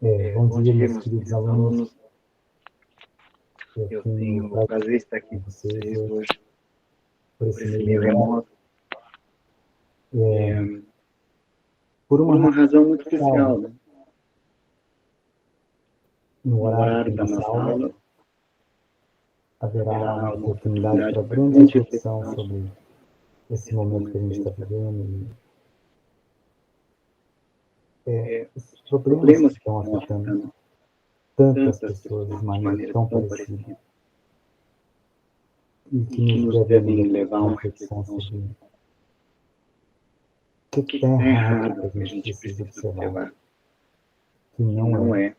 Bom Bom dia, dia, meus meus queridos queridos alunos. alunos. Eu Eu tenho tenho o o prazer prazer de estar com aqui com vocês vocês hoje, hoje, por por esse esse meio meio remoto, remoto, é, é, por por uma uma razão razão muito especial. especial, né? No No horário da horário da nossa nossa aula, aula, haverá haverá uma uma oportunidade oportunidade para para grande grande reflexão reflexão sobre sobre esse esse momento que a momento que gente a está gente está vivendo. vivendo os Os problemas que problemas que estão estão afetando afetando tantas tantas pessoas de pessoas de maneira maneira tão tão parecida parecida e e que que nos nos devem devem levar levar a a uma uma reflexão reflexão sobre sobre o o que que está está errado, errado que a que a gente gente precisa precisa observar, observar, que que não não é é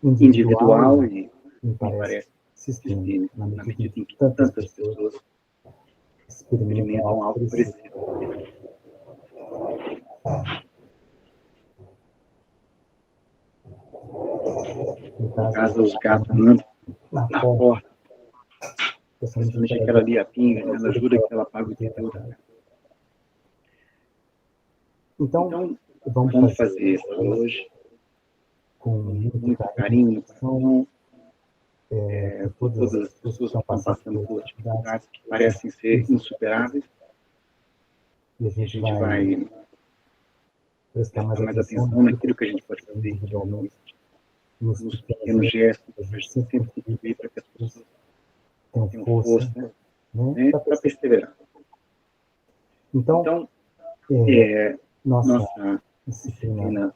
individual individual e e me me parece parece sistêmico, sistêmico, na na medida em medida que em que tantas tantas pessoas pessoas experimentam experimentam algo algo parecido. parecido. No No caso, caso, os gatos andando andando na na porta, porta, especialmente principalmente aquela aquela ali, ali, a pinga, ela ela jura que jura ela que ela paga paga o o IPTU da IPTU da casa. casa. Então, Então, vamos vamos fazer fazer essa aula hoje com com muito muito carinho, carinho, atenção, atenção, por por todas as todas as pessoas que pessoas que estão estão passando passando por por dificuldades dificuldades que que parecem parecem ser insuperáveis. insuperáveis, E a e a gente gente vai vai prestar mais prestar mais atenção atenção naquilo que a naquilo que a gente gente pode pode fazer fazer individualmente, individualmente, nos nos pequenos pequenos gestos gestos que a para a gente gente sempre sempre contribui contribuir para para que que as as pessoas pessoas tenham tenham força, força, né, né, para para perceber. perseverar. Então, Então, nossa nossa disciplina disciplina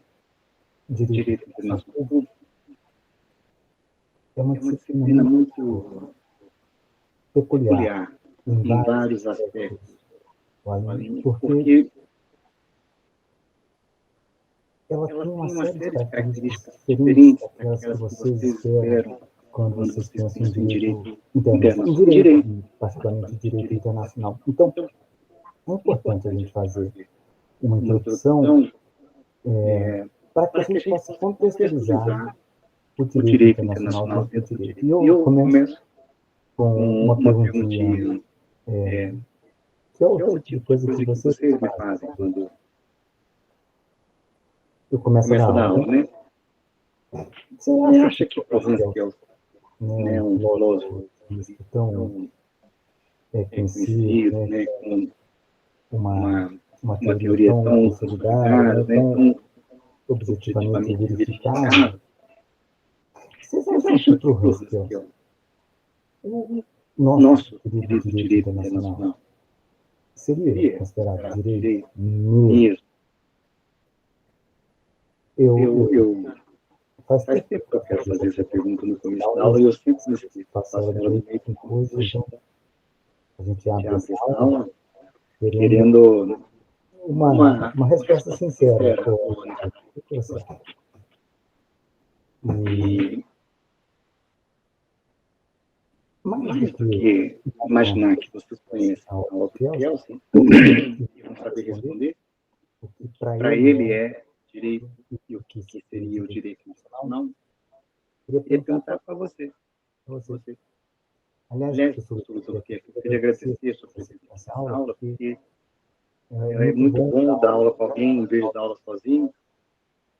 Direito Direito Internacional Internacional Público Público é uma é uma disciplina disciplina muito muito peculiar peculiar em em vários vários aspectos, aspectos, Aline, Aline, porque porque ela ela tem uma tem uma série de série de características características diferentes diferentes daquelas que daquelas que vocês vocês esperam esperam quando quando vocês vocês pensam em pensam em direito direito internacional, em internacional, em direito, direito, e particularmente particularmente direito direito internacional. internacional. Então, Então, é é importante a importante gente a gente fazer fazer uma uma introdução introdução para que a para que a gente gente possa possa contextualizar contextualizar o o direito direito internacional internacional dentro do dentro do direito. direito. E E eu eu começo começo com com uma uma perguntinha, perguntinha, que é o que é o tipo de tipo de coisa que coisa que vocês vocês me fazem fazem quando quando eu começo a dar começa a dar aula, aula, né? né? Você Você acha que acha que Thomas Thomas Kelsen, Kelsen, né, né, um um filósofo filósofo tão tão conhecido, conhecido, né, né, com uma, uma, uma uma teoria teoria tão tão consolidada, né, consolidada, né, tão tão objetivamente objetivamente verificada, verificada, vocês vocês acham que acham para que o para o Ruskell, Ruskell, o o nosso nosso querido querido direito direito internacional internacional seria seria considerado considerado direito direito mesmo? mesmo? Eu faz Faz tempo tempo que que eu eu quero quero fazer fazer essa essa pergunta pergunta no no começo começo da da aula, aula e e eu eu sempre sempre me esqueço, esqueço. faço Faço ela ela meio do que meio com com coisa, coxa. então a gente A gente abre essa abre essa aula aula querendo querendo uma uma resposta resposta sincera. sincera. Pô, o que você acha? E E mais do mais do que que imaginar imaginar que que vocês vocês conhecem conhecem a a obra obra de do Kelsen, Kelsen e e vão vão saber saber responder responder, o que para para ele ele é é direito e e o o que que seria seria o direito direito internacional. internacional. Queria Queria perguntar perguntar para você. você. Aliás, Aliás, professor, professor Lúcio eu Luquete, eu queria queria agradecer agradecer a sua a presença presença aqui nessa nessa aula, aula, porque porque é é muito muito bom dar bom dar aula aula com com alguém em vez de dar aula sozinho,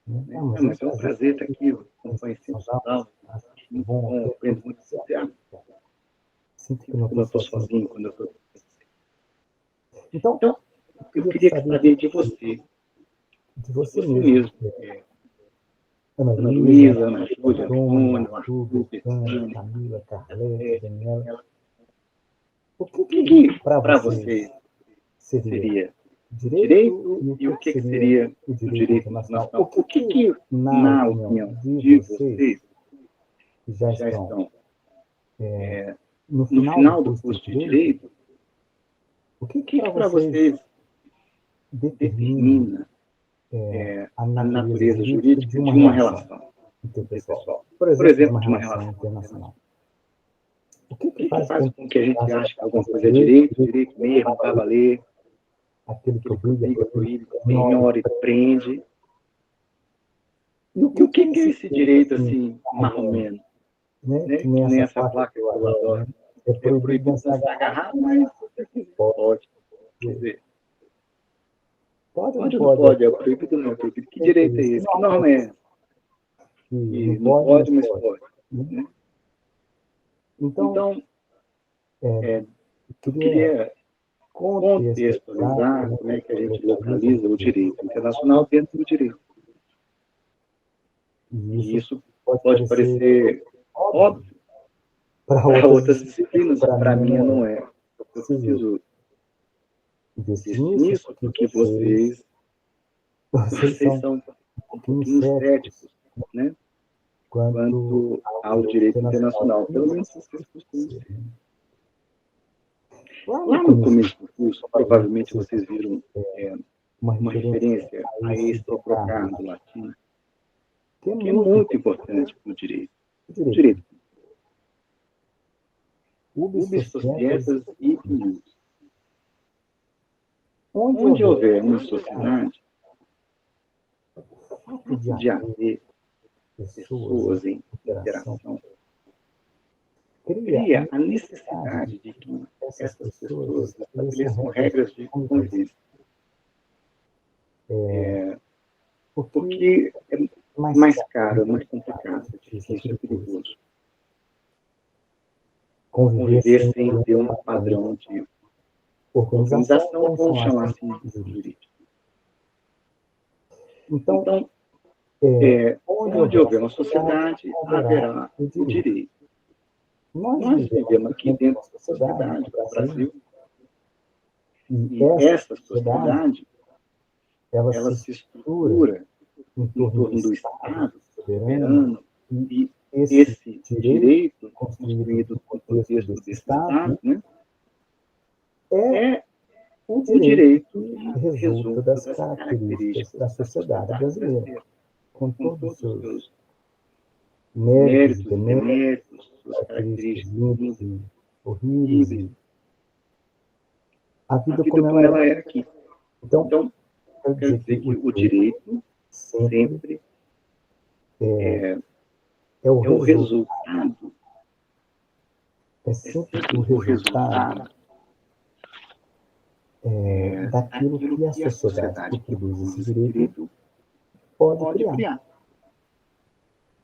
né? né? Não, mas é um Mas é um prazer prazer estar aqui, eu acompanho participar sempre das suas aulas, aulas, tá? É muito bom, bom, eu aprendo muito com você. sinto que não Sinto que estou não estou sozinho. sozinho quando eu estou com você. Então, Então, eu eu queria queria saber saber de de você você mesmo, mesmo, Ana Ana Luísa, Luísa, Ana Júlia, Antônio, Antônio, Arthur, Arthur, Betânia, Betânia, Camila, Carlete, Calete, Daniela. ela. O que O que que que para para vocês vocês seria seria direito direito e o e que o que que seria seria o o direito direito internacional? O internacional? que O que que, que, na na opinião opinião de de vocês, vocês, que já que já estão estão no no final do final do curso de curso de direito, direito, o que o que que para que para vocês vocês determina determina a a natureza natureza jurídica de jurídica uma de uma relação relação interpessoal? interpessoal? Por Por exemplo, de uma exemplo, de uma relação relação internacional. internacional. O que O que faz faz com com que a que gente ache ache que que alguma alguma coisa é coisa é direito, direito, direito mesmo, para valer, aquele que aquele que obriga, obriga, proíbe, proíbe, ignora, penhora e prende? e o E o que é que é esse esse direito, direito, assim, assim, marromeno, marromeno, né? Que né? nem Que nem essa essa placa que placa eu que eu adoro, né? adoro. É É proibido proibido dançar dançar agarrado, agarrado, mas mas se você quiser, pode. Quer dizer, pode ou não pode ou não pode? É pode? É proibido ou não é proibido? Que proibido direito é isso. Que esse? Que norma é norma é essa? essa? que não pode, mas pode. né? Né? Então, eu queria contextualizar como é que a gente localiza o direito internacional dentro do direito. E isso pode parecer óbvio para outras disciplinas, para mim não é. Eu preciso investir nisso porque vocês são um pouquinho céticos, né? Quanto ao direito internacional. Pelo menos vocês costumam ser. Lá no começo do curso, provavelmente vocês viram uma referência a esse trocar do latim, que é muito importante para o direito. Direito. Ubi societas e ius. Onde houver uma sociedade, de haver pessoas em interação, cria a necessidade de que essas pessoas estabeleçam regras de convivência. Porque é mais caro, é mais complicado, é difícil, é perigoso. Conviver sem ter um padrão de organização, vamos chamar assim, jurídico. Então, onde houver uma sociedade, haverá o direito. Nós vivemos aqui dentro da sociedade, do Brasil, e essa sociedade, ela se estrutura em torno do Estado soberano, e esse direito construído no contexto desse Estado, né, é o direito que resulta das características da sociedade brasileira, com todos os seus méritos e deméritos, suas características lindas e horríveis, a vida como ela é aqui. Então, quero dizer que o direito sempre é o resultado. É sempre o resultado daquilo que a sociedade que produz esse direito pode criar.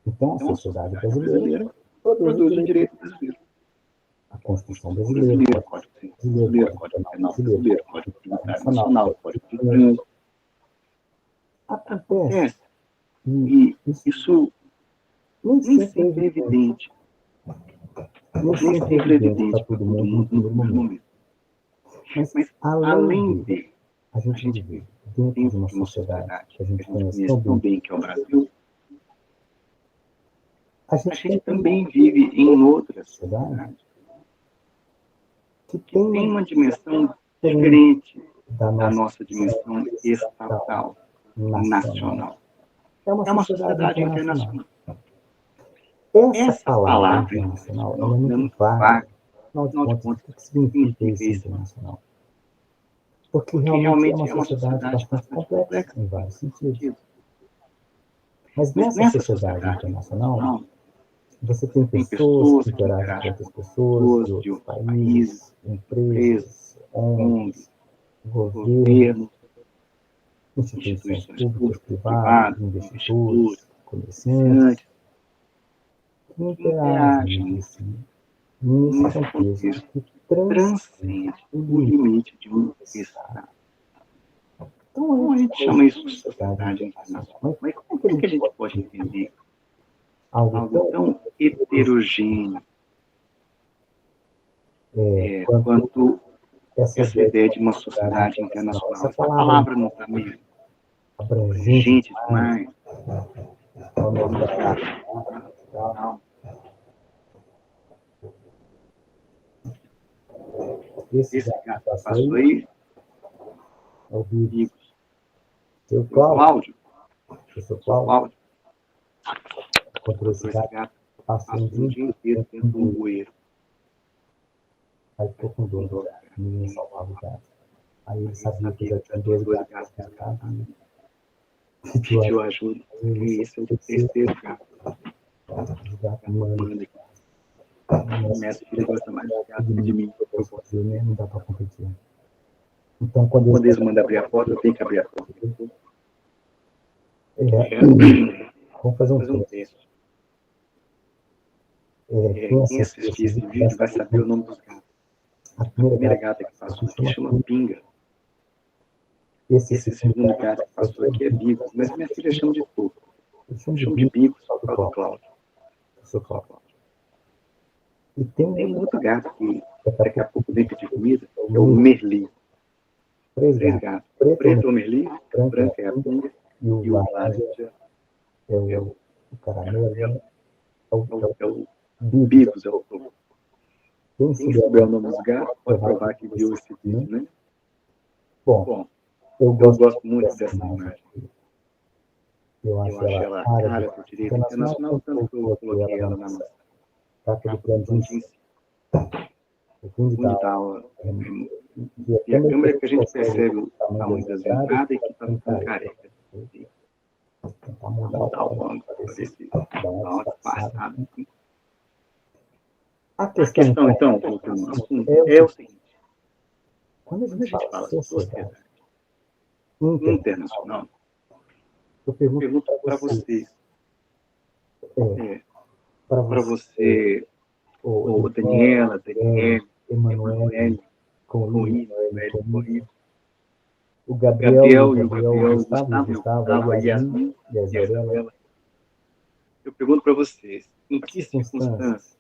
Então, a sociedade brasileira produz o direito brasileiro. A Constituição brasileira, o Código Brasileiro, o Código Penal brasileiro, o Código Tributário Nacional, o Código de Trânsito. Acontece, e isso nem sempre é evidente. Nem sempre é evidente para todo mundo no primeiro momento. Mas além de a gente viver dentro de uma sociedade que a gente conhece tão bem, que é o Brasil, a gente também vive em outra sociedade que tem uma dimensão diferente da nossa dimensão estatal, nacional. É uma sociedade internacional. Essa palavra internacional ela é muito vaga. Afinal de contas, o que significa isso internacional? Porque realmente é uma sociedade bastante complexa em vários sentidos. Mas nessa sociedade internacional, você tem pessoas que interagem com outras pessoas de outros países, empresas, ONGs, governos, instituições públicas, privadas, investidores, comerciantes, que interagem nesse contexto que transcende o limite de um Estado. Então, a gente chama isso de sociedade internacional. Mas como é que a gente pode entender algo tão heterogêneo quanto essa ideia de uma sociedade internacional? Essa palavra não está meio abrangente demais. Esse gato passou aí é o Bigos. Seu Cláudio. Professor Cláudio. Encontrou esse gato, passou um dia inteiro dentro de um bueiro. Aí ficou com dor do gato, ninguém salvava o gato. Aí ele sabia que já tinha 2 gatos na casa e pediu ajuda. E esse é o terceiro gato. O gato manda. Minha filha gosta mais de gato que de mim. Eu vou fazer, né? Não dá para competir. Então, quando eles mandam abrir a porta, eu tenho que abrir a porta. Vamos fazer um um teste. teste. Quem assistir esse vídeo vai saber o nome dos gatos. A primeira gata que passou aqui chama Pinga. Esse segundo gato que passou aqui é Bigos, mas minha filha chama de Toco. Eu chamo de Bigos por causa do Cláudio. E tem um outro gato que daqui a pouco vem pedir comida, que é o Merli. 3 gatos. Preto é o Merli, branca é a Pinga, e o laranja é o caramelo, é o Bigos, é o Toco. Quem souber o nome dos gatos pode provar que viu esse vídeo, né? Bom, eu gosto muito dessa imagem. Eu acho ela cara do direito internacional, tanto que eu coloquei ela na nossa capa do Plantinci. O fundo da aula. E a câmera que a gente percebe o tamanho das entradas e que está ficando careca. Tentar mudar o ângulo para ver se dá uma passada. A questão, então, voltando ao assunto, é o seguinte. Quando a gente fala sociedade internacional, eu pergunto para vocês, para você, o Daniela, Emanuele, Corrida, o Gabriel, o Gustavo, a Yasmin e a Isabela. Eu pergunto para vocês, em que circunstâncias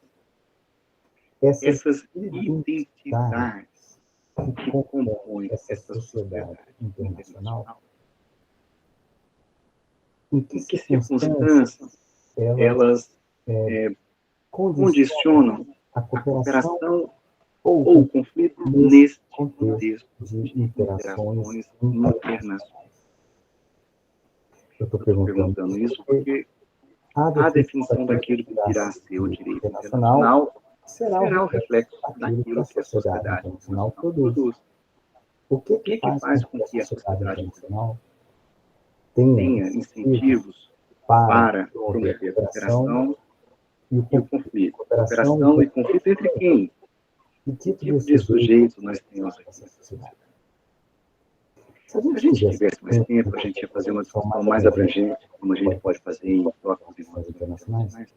essas identidades que compõem essa sociedade internacional, em que circunstâncias elas condicionam a cooperação ou o conflito nesse contexto de interações internacionais? Eu estou perguntando isso porque a definição daquilo que virá a ser o direito internacional será o reflexo daquilo que a sociedade internacional produz. O que faz com que a sociedade internacional tenha incentivos para promover a cooperação e o conflito? Cooperação e conflito entre quem? Que tipo de sujeito nós temos aqui na sociedade? Se a gente tivesse mais tempo, a gente ia fazer uma discussão mais abrangente, como a gente pode fazer em trocas internacionais,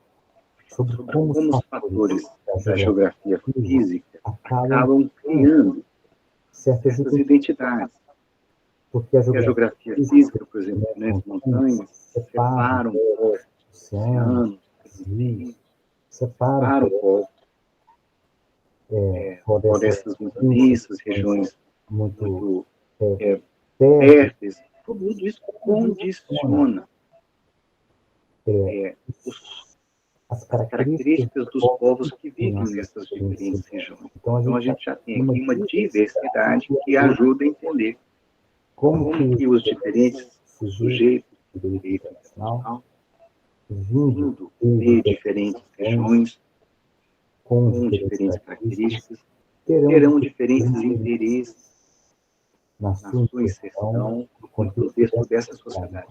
sobre como os fatores da geografia física acabam criando certas identidades. Porque a geografia física, por exemplo, as montanhas separam povos, oceanos, rios, separam povos, florestas muito densas, regiões muito férteis. Tudo isso condiciona as características dos povos que vivem nessas diferentes regiões. Então, a gente já tem aqui uma diversidade que ajuda a entender como que os diferentes sujeitos do direito internacional, vindo de diferentes regiões, com diferentes características, terão diferentes interesses na sua inserção no contexto dessa sociedade.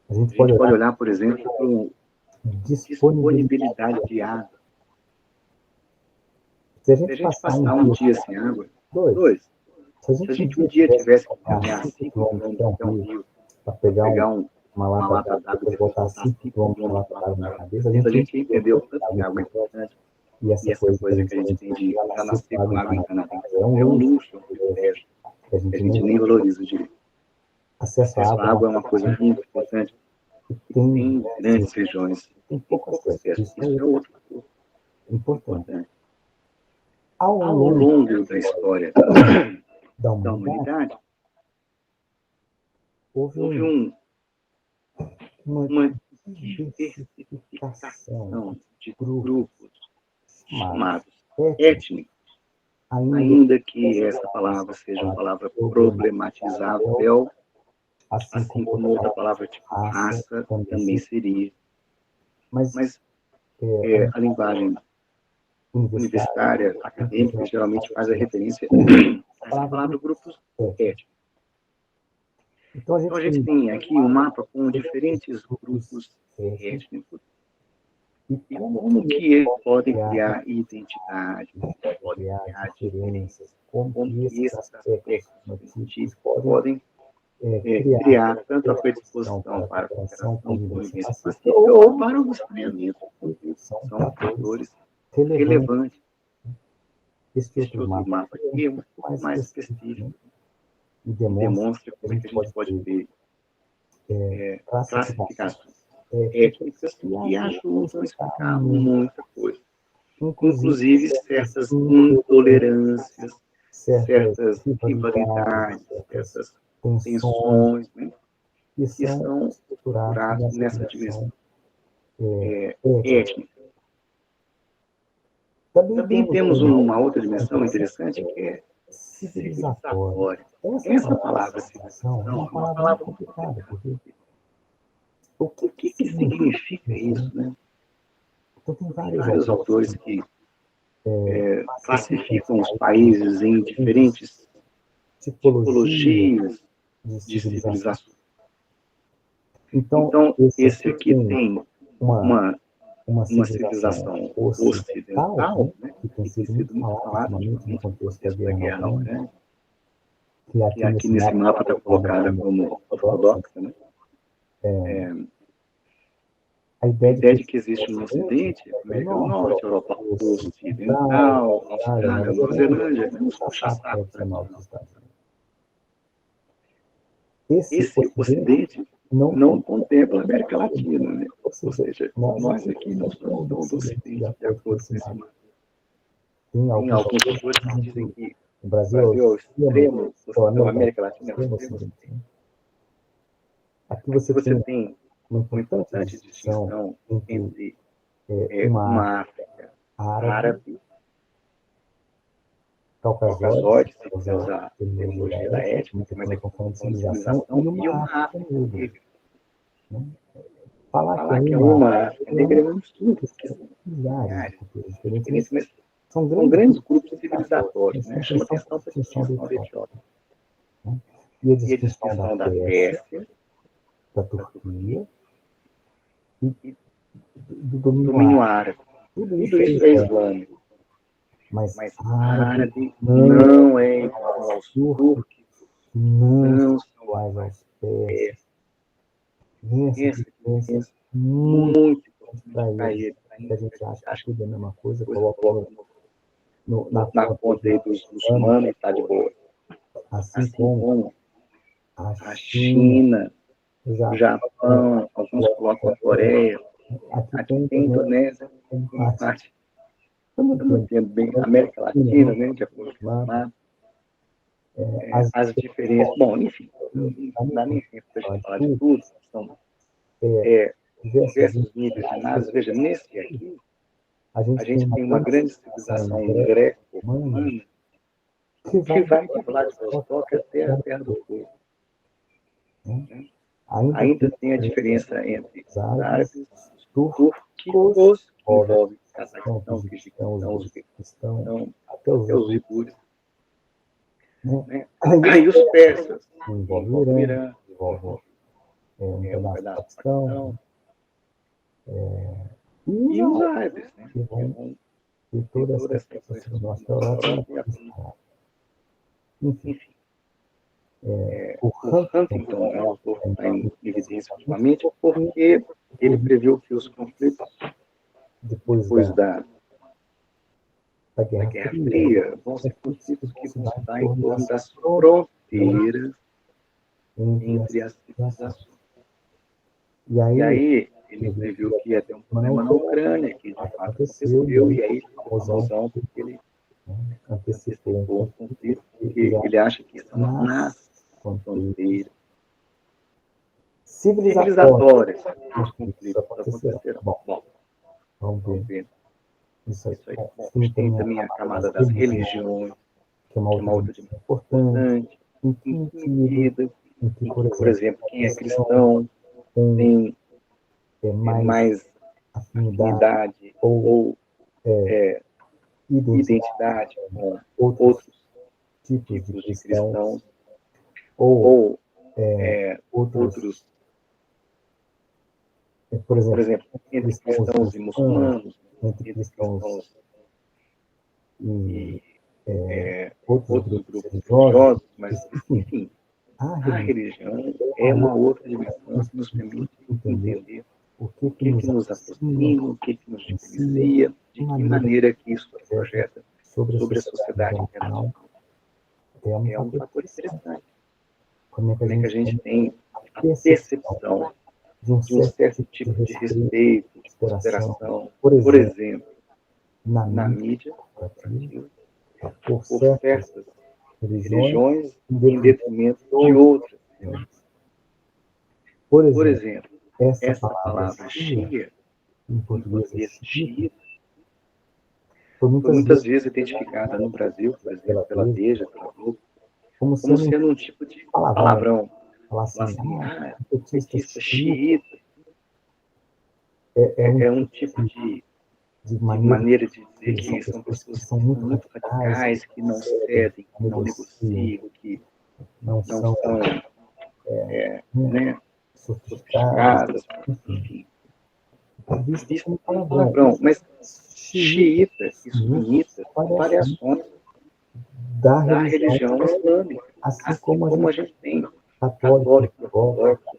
A gente pode olhar, por exemplo, para disponibilidade de água. Se a gente passar um dia sem água, se a gente um dia tivesse que caminhar 5 quilômetros até um rio para pegar uma lata d'água e voltar 5 quilômetros com uma lata d'água na cabeça, a gente entendeu tanto que a água é importante. E essa coisa que a gente tem de já nascer com água encanada é um luxo, um privilégio, que a gente nem valoriza direito. Acesso à água é uma coisa muito importante. Tem grandes regiões, tem pouco acesso. Isso é outro importante. Ao longo da história da humanidade, houve uma diversificação de grupos chamados étnicos, ainda que essa palavra seja uma palavra problematizável, assim como outra palavra tipo raça também seria. Mas a linguagem universitária, acadêmica, geralmente faz a referência a essa palavra grupos étnicos. Então a gente tem aqui um mapa com diferentes grupos étnicos e como que eles podem criar identidade, podem criar diferenças, como que esses aspectos podem criar tanto a predisposição para a cooperação, convivência pacífica, ou para o estranhamento, são fatores relevantes. Este outro mapa aqui é um pouco mais específico e demonstra como é que a gente pode ter classificações étnicas que ajudam a explicar muita coisa. Inclusive certas intolerâncias, certas rivalidades, certas tensões, né, que estão estruturadas nessa dimensão étnica. Também temos uma outra dimensão interessante que é civilizatória. Essa palavra civilização é uma palavra complicada, porque o que significa isso, né? Então, tem vários autores que classificam os países em diferentes tipologias de civilização. Então, esse aqui tem uma civilização ocidental, né, que tem sido muito falada no contexto da guerra na Ucrânia, que aqui nesse mapa está colocada como ortodoxa, né? A ideia de que existe um Ocidente, América do Norte, Europa Ocidental, Austrália, Nova Zelândia, os puxa-saco tradicional. Esse Ocidente não contempla a América Latina, né? Ou seja, nós aqui não somos do Ocidente, de acordo com esse mapa. Tem alguns autores que dizem que o Brasil é o extremo, a América Latina é o extremo Ocidente. Aqui você tem uma importante distinção entre uma África árabe, caucasóide, se quiser usar a terminologia da étnica, mas aqui estamos falando de civilização, e uma África negra. Falar que é uma África negra é um estudo, porque são milhares de culturas diferentes, mas são grandes grupos civilizatórios, né? Chama atenção para a distinção da Etiópia. E a distinção da Pérsia, da Turquia e do domínio árabe. Tudo isso é islâmico. Mas árabe não é igual aos turcos, não são iguais aos persas. Essa diferença é muito importante para eles. A gente acha que tudo é a mesma coisa, coloca na conta aí dos muçulmanos e está de boa. Assim como a China, o Japão, alguns colocam a Coreia, aqui tem Indonésia, tem parte. Eu não entendo bem a América Latina, né, de acordo com o mapa. As diferenças. Bom, enfim, não dá nem tempo para a gente falar de tudo, são diversos níveis de análise. Veja, nesse aqui, a gente tem uma grande civilização greco-romana que vai de Vladivostok até a Terra do Fogo. Ainda tem a diferença entre os árabes, os turcos, que envolve Cazaquistão, Quirguistão, Uzbequistão, até os uigures. Aí os persas, envolve o Irã, envolve um pedaço do Paquistão, e os árabes, né? E toda essa questão do norte da Europa. Enfim. O Huntington é um autor que está em evidência ultimamente porque ele previu que os conflitos depois da Guerra Fria vão ser conflitos que vão se dar em torno das fronteiras entre as civilizações. E aí ele previu que ia ter um problema na Ucrânia, que de fato aconteceu, e aí ele ficou famosão porque ele antecipou um conflito, porque ele acha que são nas fronteiras civilizatórias os conflitos acontecerão. Bom, vamos ver. Isso aí. Tem também a camada das religiões, que é uma outra dimensão importante, em que medida, em que, por exemplo, quem é cristão tem mais afinidade ou identidade com outros tipos de cristãos, ou outros, por exemplo, entre cristãos e muçulmanos, entre cristãos e outros grupos religiosos, mas, enfim, A religião é uma outra dimensão que nos permite entender o que nos aproxima, o que nos diferencia, de que maneira que isso se projeta sobre a sociedade internacional. É um fator interessante. Como é que a gente tem a percepção de um certo tipo de respeito, de consideração, por exemplo, na mídia corporativa, por certas religiões em detrimento de outras. Por exemplo, essa palavra Shia, em português xiita, foi muitas vezes identificada no Brasil, por exemplo, pela Veja, pela Globo, como sendo um tipo de palavrão. Falar assim, petista xiita é um tipo de maneira de dizer que são pessoas que são muito radicais, que não cedem, que não negociam, que não são sofisticadas, enfim. Visto como palavrão. Mas xiita e sunita são variações da religião islâmica, assim como a gente tem católico,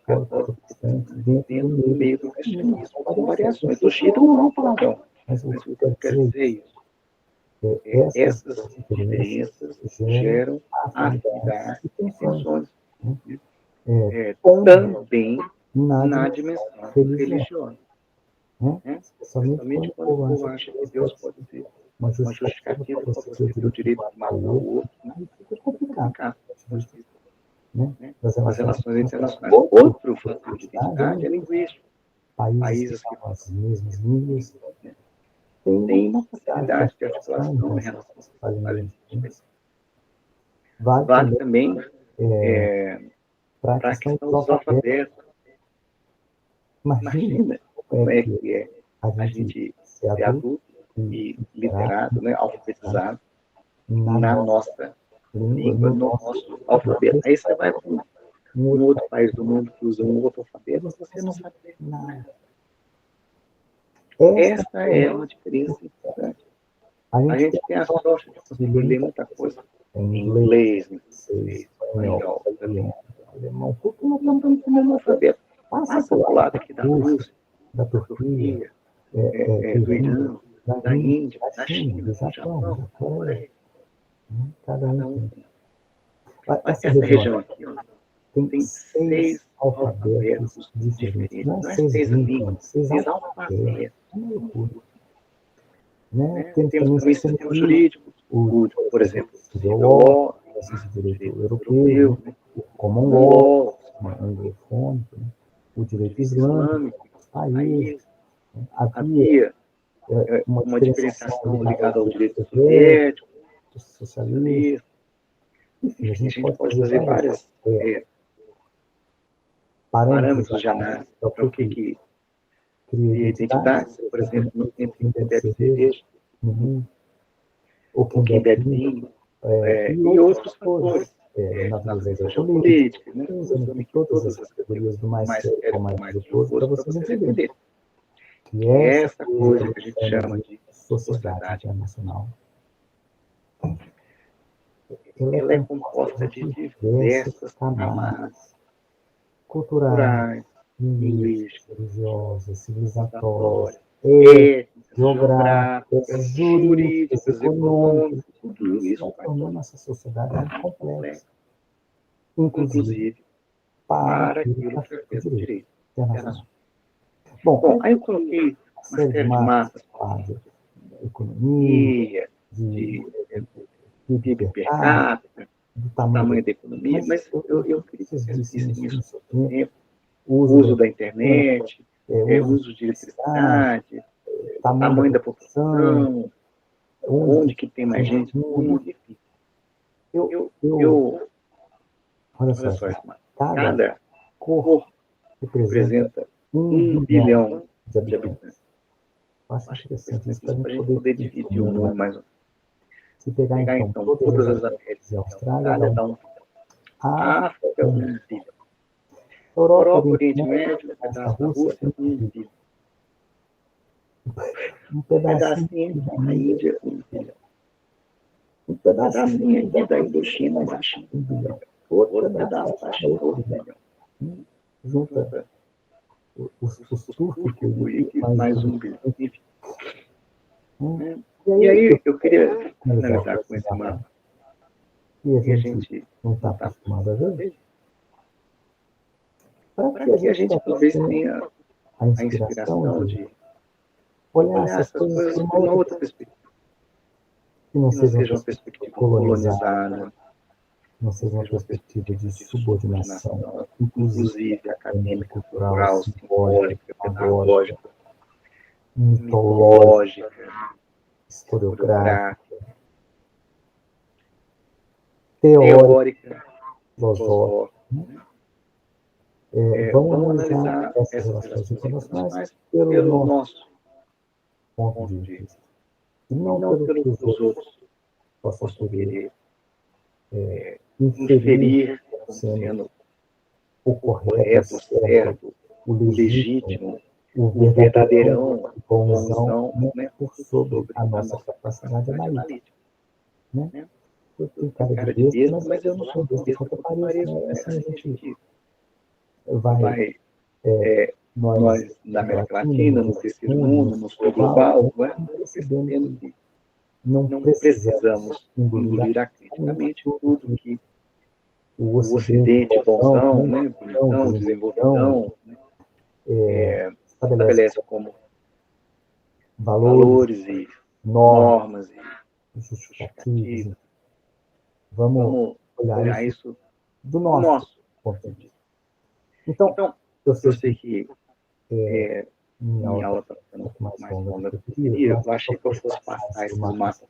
protestante, dentro do meio do cristianismo. São variações. O xiita não é um palavrão, mas o que eu quero dizer é isso. Essas diferenças geram afinidades e tensões. Também na dimensão religiosa. Especialmente quando o povo acha que Deus pode ser uma justificativa para você ter o direito de matar o outro, fica complicado. Das relações internacionais. Outro fator de identidade é linguístico. Países que falam as mesmas línguas têm uma facilidade de articulação em relação às diferentes. Vale também para a questão dos alfabetos. Imagina como é que é a gente ser adulto e literado, alfabetizado na nossa língua, no nosso alfabeto. Aí você vai para um outro país do mundo que usa um outro alfabeto, você não sabe nada. Essa é uma diferença importante. A gente tem a sorte de conseguir ler muita coisa em inglês, em espanhol, alemão, porque nós estamos no mesmo alfabeto. Passa para o lado aqui da Rússia, da Turquia, do Irã, da Índia, da China, do Japão, da Coreia. Cada um tem. Essa região aqui tem 6 alfabetos diferentes. Não é 6 línguas, 6 alfabetos. É uma loucura. Temos também o sistema jurídico, por exemplo, o civil law, o direito europeu, o common law, o anglofônico, o direito islâmico, os países. Havia uma diferenciação ligada ao direito soviético, socialista. Enfim, a gente pode fazer vários parâmetros de análise para o que cria identidade, por exemplo, entre quem bebe cerveja, ou quem bebe vinho, e outros fatores. Natureza geopolítica, usando aqui todas as categorias do mais sério ao mais oposto, para vocês entenderem que essa coisa que a gente chama de sociedade internacional, ela é composta de diversas camadas culturais, linguísticas, religiosas, civilizatórias, geográficas, jurídicas, econômicas. Tudo isso vai tornando essa sociedade muito complexa, inclusive para aquilo que é o direito internacional. Bom, aí eu coloquei uma série de mapas de economia, de PIB per capita, do tamanho da economia, mas eu queria que vocês vissem isso no seu tempo. O uso da internet, o uso de eletricidade, tamanho da população, onde que tem mais gente, enfim. Olha só, cada cor representa 1 bilhão de habitantes. Acho interessante isso para a gente poder dividir o mundo mais ou menos. Se pegar então todas as Américas e a Austrália, dá 1 bilhão. África, 1 bilhão. Europa, Oriente Médio, da Rússia, 1 bilhão. Um pedacinho da Índia, 1 bilhão. Um pedacinho aqui da Indochina, 1 bilhão. outro pedaço taxa outro bilhão. Junta os turcos que mais 1 bilhão. E aí eu queria finalizar com esse mapa. E a gente não está acostumado a ver. Para que a gente talvez tenha a inspiração de olhar essas coisas por uma outra perspectiva. Que não seja uma perspectiva colonizada, não seja uma perspectiva de subordinação, inclusive acadêmica, cultural, simbólica, pedagógica, mitológica, historiográfica, teórica, filosófica. Vamos analisar essas relações internacionais pelo nosso ponto de vista. E não pelo que os outros possam querer inferir como sendo o correto, o certo, o legítimo, o verdadeirão, o bonzão, né, por sobre a nossa capacidade analítica. Né? Eu tenho cara de besta, mas eu não sou besta de qualquer pareço, né? Assim a gente vai, nós da América Latina, no terceiro mundo, no sul global, percebendo que não precisamos engolir acriticamente tudo que o Ocidente bonzão, né, bonitão, desenvolvidão, estabelece como valores e normas e justificativos. Vamos olhar isso do nosso ponto de vista. Então eu sei que minha aula está ficando um pouco mais longa do que eu queria. Eu achei que eu fosse passar esses mapas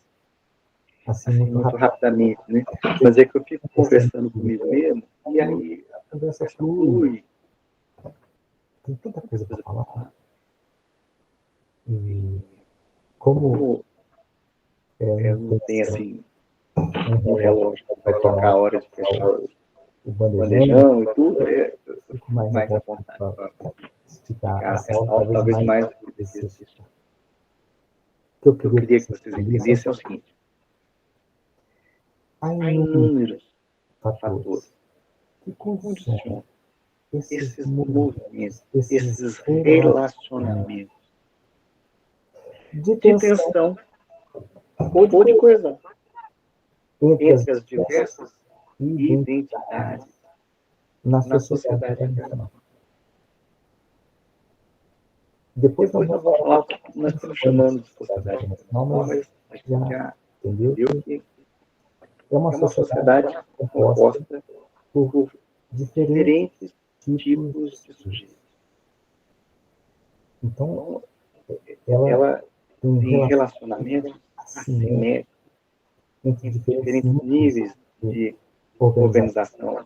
assim muito rapidamente, né? Mas é que eu fico conversando comigo mesmo, e aí a conversa flui. Tem tanta coisa para falar. E como não tem assim um relógio que vai tocar a hora de fechar o bandejão e tudo, eu fico mais à vontade para explicar essa aula, talvez mais do que esse. O que eu queria que vocês entendessem é o seguinte: há inúmeros fatores que condicionam esses movimentos, esses relacionamentos de tensão ou de coesão entre as diversas identidades na sociedade internacional. Depois nós vamos falar o que nós estamos chamando de sociedade internacional, mas a gente já entendeu que é uma sociedade composta por diferentes tipos de sujeitos. Então, ela tem relacionamentos assimétricos entre diferentes níveis de organização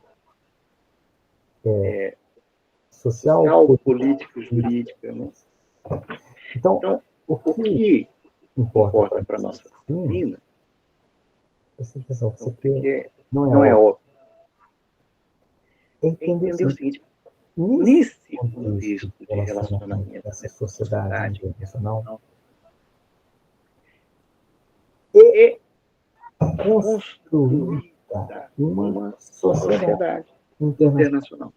social, política, jurídica. Né? Então, o que importa para a nossa disciplina, porque não é óbvio, é entender o seguinte: nesse contexto de relacionamento dessa sociedade internacional, é construída uma sociedade internacional.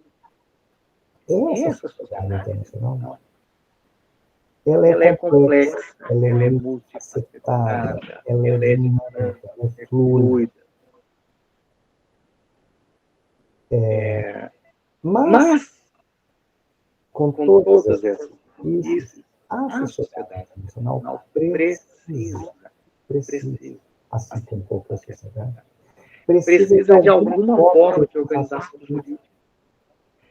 Essa sociedade internacional, ela é complexa, ela é multifacetada, ela é dinâmica, ela é fluida. Mas, com todas essas conquistas, a sociedade internacional precisa, assim como qualquer sociedade, precisa de alguma forma de organização jurídica.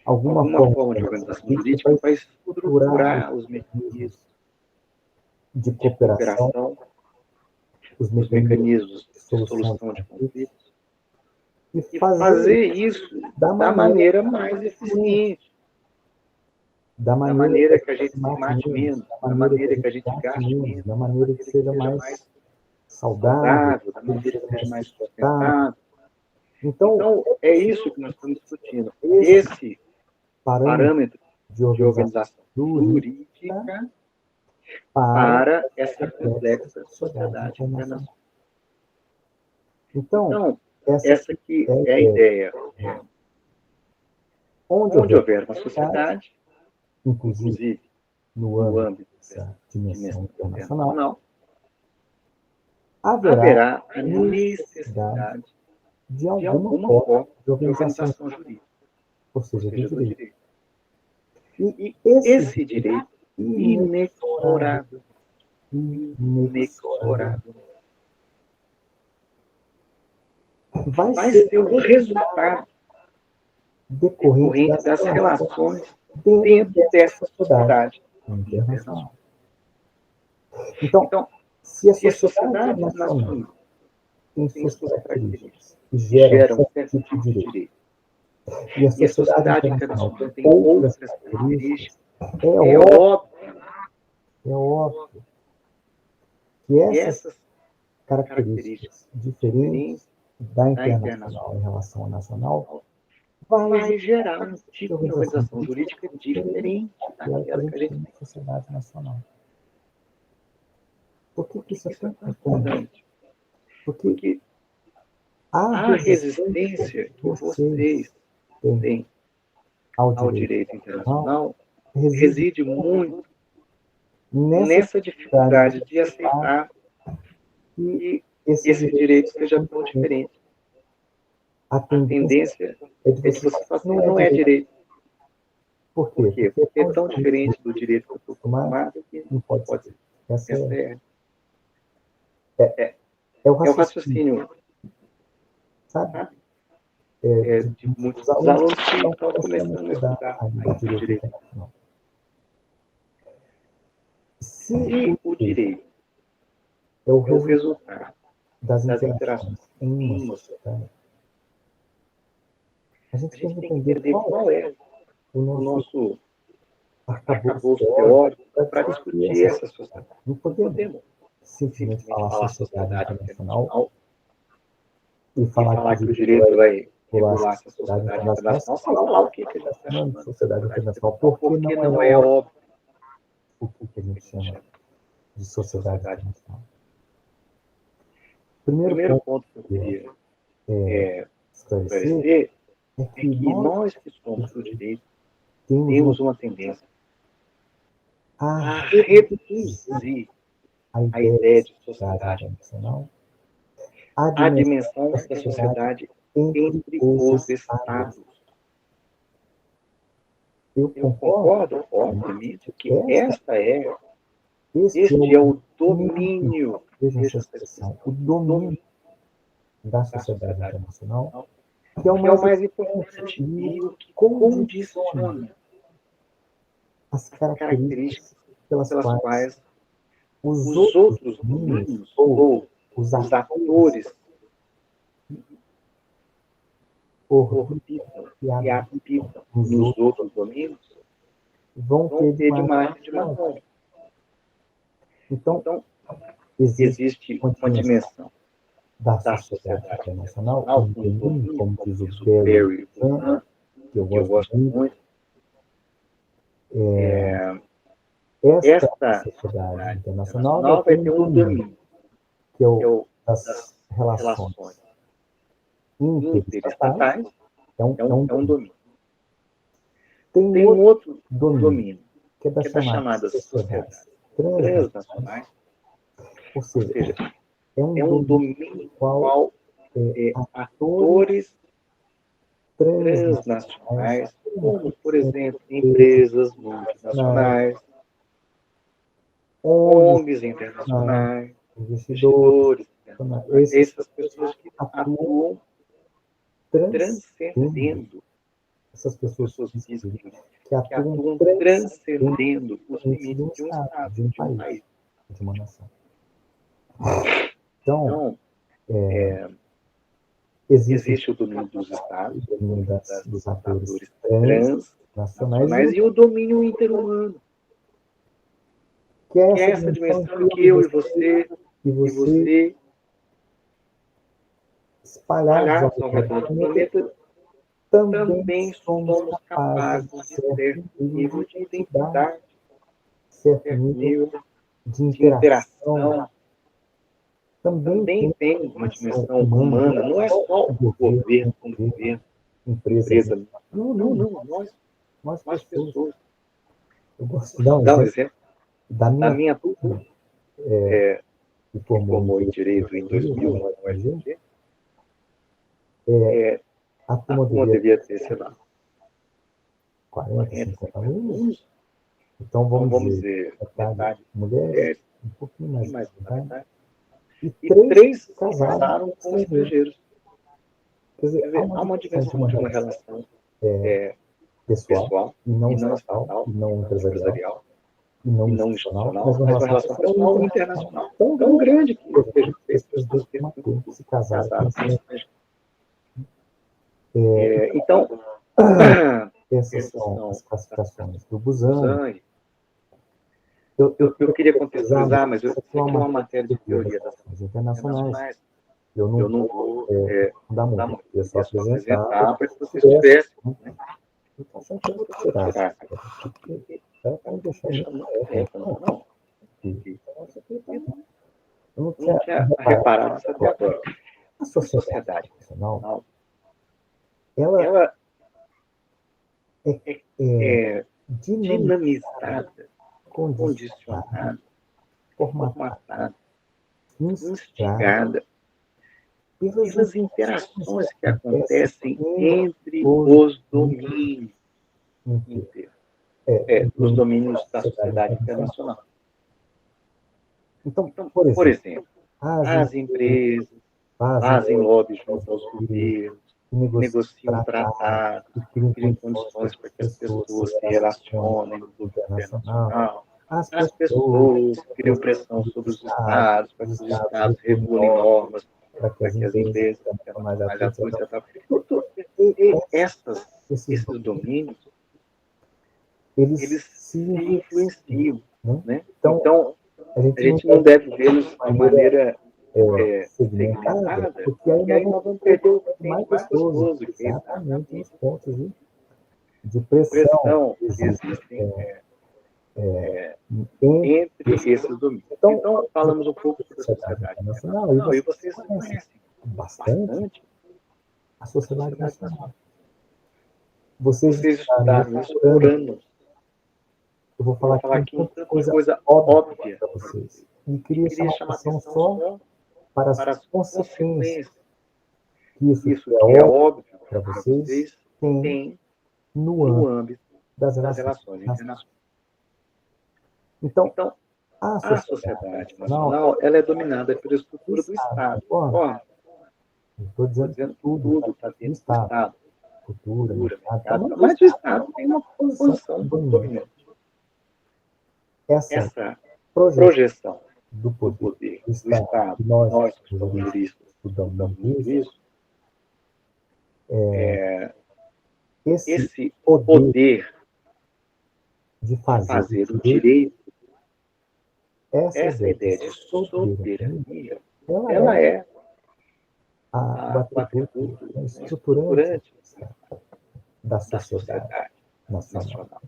Alguma forma de organização jurídica para estruturar os mecanismos de cooperação, os mecanismos de solução de conflitos, e fazer isso da maneira mais eficiente, da maneira que a gente se mate menos, da maneira que a gente gaste menos, da maneira que seja mais saudável, da maneira que seja mais sustentável. Então, é isso que nós estamos discutindo. Esse parâmetro de organização jurídica para essa complexa sociedade internacional. Então, essa aqui é a ideia. Onde houver uma sociedade, inclusive no âmbito dessa dimensão internacional, haverá a necessidade de alguma forma de organização jurídica, ou seja, do direito. E esse direito inexorável, vai ser o resultado decorrente das relações dentro dessa sociedade internacional. Então, se a sociedade nacional tem suas características e gera um certo tipo de direito, e a sociedade internacional tem outras características, é óbvio que essas características diferentes da internacional em relação à nacional vai gerar um tipo de organização jurídica diferente daquela que a gente tem na sociedade nacional. Por que isso é tão importante? Porque a resistência que vocês têm ao direito internacional reside muito nessa dificuldade de aceitar que esse direito seja tão diferente. A tendência é de você falar assim, não é direito. Por quê? Porque é tão diferente do direito que eu estou acostumado que não pode ser. Essa é o raciocínio, sabe? De muitos alunos que estão começando a estudar o direito internacional. Se o direito é o resultado das interações em uma sociedade, a gente tem que entender qual é o nosso arcabouço teórico para discutir essa sociedade. Não podemos simplesmente falar sociedade internacional e falar que o direito vai regular essa sociedade internacional, falar o que a gente está chamando de sociedade internacional, porque não é óbvio o que a gente chama de sociedade internacional. O primeiro ponto que eu queria esclarecer é que nós que somos do direito temos uma tendência a reduzir a ideia de sociedade internacional à dimensão da sociedade entre os Estados. Eu concordo, obviamente, que este é o domínio, veja essa expressão, o domínio da sociedade internacional, que é o mais importante e o que condiciona as características pelas quais os outros domínios ou os atores orbitam e habitam nos outros domínios vão ter de margem de manobra. Então, existe uma dimensão da sociedade internacional, um domínio, como diz o Barry, que eu gosto muito. Esta sociedade internacional vai ter um domínio, que é o das relações interestatais, é um domínio. Tem um outro domínio, que é das chamadas sociedades transnacionais, ou seja, é um domínio no qual atores transnacionais, como, por exemplo, empresas multinacionais, ONGs internacionais, investidores internacionais, essas pessoas que atuam transcendendo, essas pessoas que atuam transcendendo os limites de um Estado, de um país, de uma nação. Então, existe o domínio dos Estados, o domínio dos atores transnacionais e o domínio interhumano, que é essa dimensão em que eu e você espalhados ao redor do planeta, também somos capazes de certo nível de identidade, certo nível de interação. Também tem uma dimensão humana, não é só o governo como governo, empresa. Não, Nós pessoas. Eu gosto de dar um exemplo da minha turma, que formou em Direito em 2000, no UFG. A turma devia ter, sei lá, 40, 50 alunos. Então, vamos dizer, metade mulheres, um pouquinho mais de metade. E 3 casaram com estrangeiros. Quer dizer, há uma dimensão de uma relação pessoal, e não estatal, e não empresarial, e não institucional, mas uma relação pessoal e internacional tão grande que essas pessoas se casaram. Então, essas são as classificações do Busan. Eu queria contextualizar, mas eu tenho uma matéria de teoria das relações internacionais. Eu não vou dar muito, eu só apresentar para que vocês tivessem. Então, só que eu vou tirar. Para não deixar não. Eu não tinha reparado isso até agora. A sociedade nacional, ela é dinamizada, condicionada, formatada, instigada pelas interações que acontecem entre os domínios inteiros, os domínios da sociedade internacional. Então, por exemplo, as empresas fazem lobby junto aos governos, negociam tratados, criam condições para que as pessoas se relacionem no governo internacional. As pessoas criam pressão sobre os estados, para que os estados regulem normas, para que as empresas internacionais atuem, etc. Esses domínios, eles se influenciam, né? Então, a gente não deve vê-los de maneira segmentada, porque aí nós vamos perder o tempo mais gostoso, que é exatamente os pontos de pressão que existem entre esses domínios. Então, falamos um pouco sobre a sociedade internacional, e vocês conhecem bastante a sociedade nacional. Vocês estudaram isso por anos. Eu vou falar aqui uma coisa óbvia para vocês. E queria chamar a atenção só para as consequências que isso é óbvio para vocês tem no âmbito das relações internacionais. Então, a sociedade nacional ela é dominada pela estrutura do Estado. Estou dizendo tudo está dentro do Estado. Cultura, mercado, mas o Estado tem uma posição dominante. Essa projeção do poder do Estado, nós como juristas estudamos muito isso, esse poder de fazer o direito, essa ideia de soberania, ela é o atributo estruturante da sociedade nacional.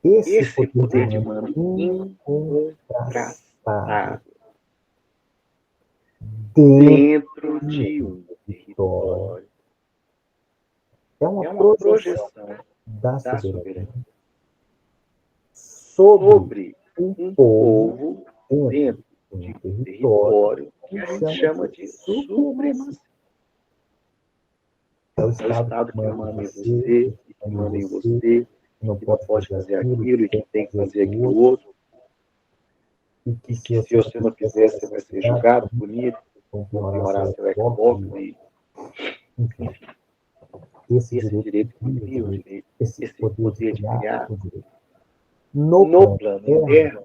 Esse poder de mando incontrastável dentro de um território é uma projeção da soberania sobre um povo dentro de um território que a gente chama de supremacia. É o Estado que manda em você, que manda em você, que não pode fazer aquilo e que tem que fazer aquilo outro. E que se você não fizer, você vai ser julgado, punido, ignorar seu econômico e... Enfim, esse direito que cria o direito, esse poder de criar o direito. No plano interno,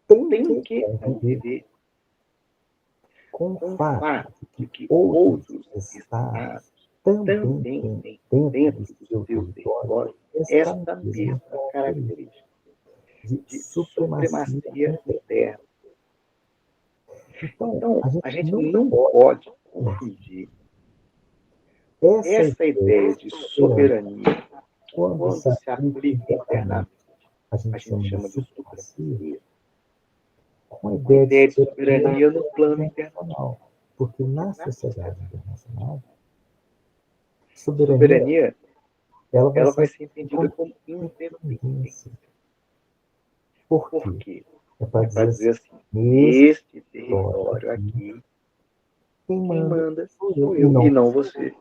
tem que conviver com o fato de que outros estados também têm dentro do seu território esta mesma característica de supremacia interna. Então, a gente não pode confundir essa ideia de soberania quando se aplica internamente. A gente chama de supremacia com a ideia de soberania no plano internacional. Porque na sociedade internacional, soberania ela vai ser entendida como independência. Por quê? É para dizer assim, neste território aqui, quem manda sou eu, e não você,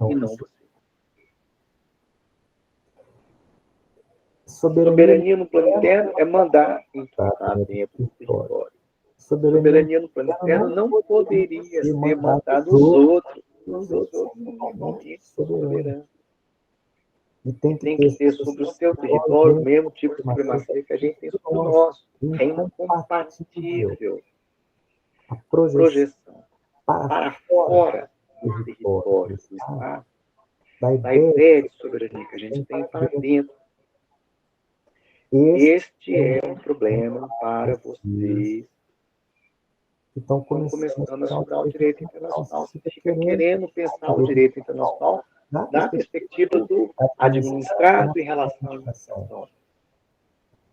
Soberania no plano interno é mandar entrar dentro do território. Soberania no plano interno não poderia ser mandada nos outros. Os outros são normalmente soberanos. E tem que ter sobre o seu território o mesmo tipo de supremacia que a gente tem sobre o nosso. É incompatível. A projeção para fora do território do Estado da ideia de soberania que a gente tem para dentro. Este é um problema para vocês que estão começando a estudar o direito internacional. Você fica querendo pensar o direito internacional na perspectiva do administrado em relação à administração,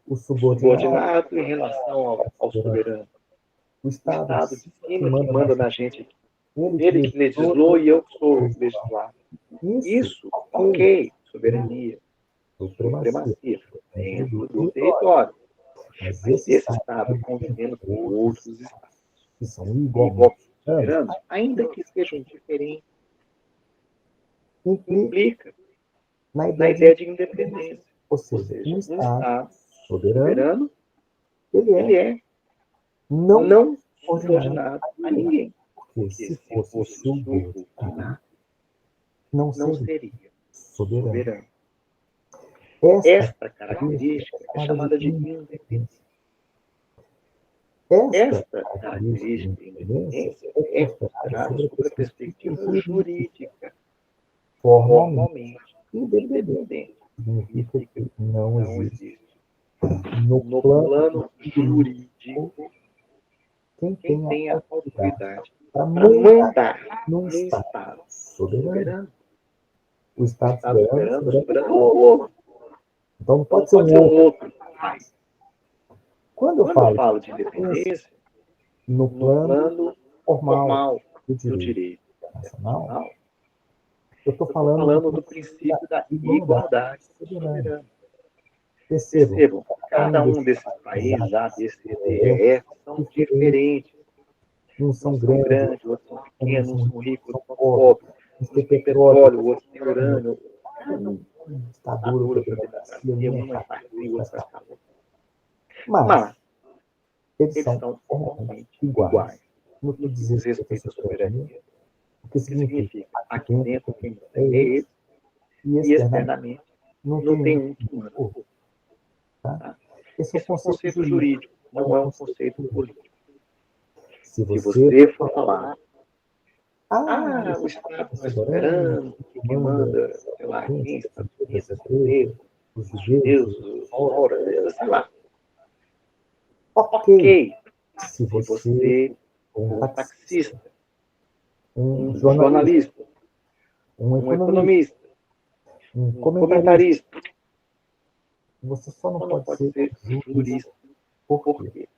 o subordinado em relação ao soberano, o Estado de cima que manda na gente, ele que legislou e eu que sou legislado. Isso, ok, soberania, supremacia dentro do território. Mas esse Estado convivendo com outros Estados que são igualmente soberanos, ainda que sejam diferentes, implica na ideia de independência. Ou seja, um Estado soberano, ele é não subordinado a ninguém. Porque se fosse subordinado, não seria soberano. Esta característica é chamada de independência. Esta característica de independência é considerada sob a perspectiva jurídica, formalmente independente. Significa que não existe. No plano jurídico, quem tem a autoridade para mandar num Estado soberano. O Estado soberano. Então não pode ser um outro. Quando eu falo de independência, no plano formal do direito internacional, eu estou falando do princípio da igualdade soberana. Percebam, cada um desses países, A, B, C, D, E, F, são diferentes. Uns são grandes, outros são pequenos, uns são ricos, outros são pobres. Uns têm petróleo, outros têm urânio. Ditadura, democracia, uma é fácil, outra é fácil. Mas eles são formalmente iguais no que diz respeito à soberania. O que significa aqui dentro quem manda é ele e externamente não tem um que manda. Tá? Esse é um conceito jurídico, não é um conceito político. Se você for falar, o Estado não é soberano, que manda, sei lá, quem, Estados Unidos, os judeus, os moros, sei lá. Ok, se você for um taxista, um jornalista, um economista, um comentarista, você só não pode ser jurista. Por quê?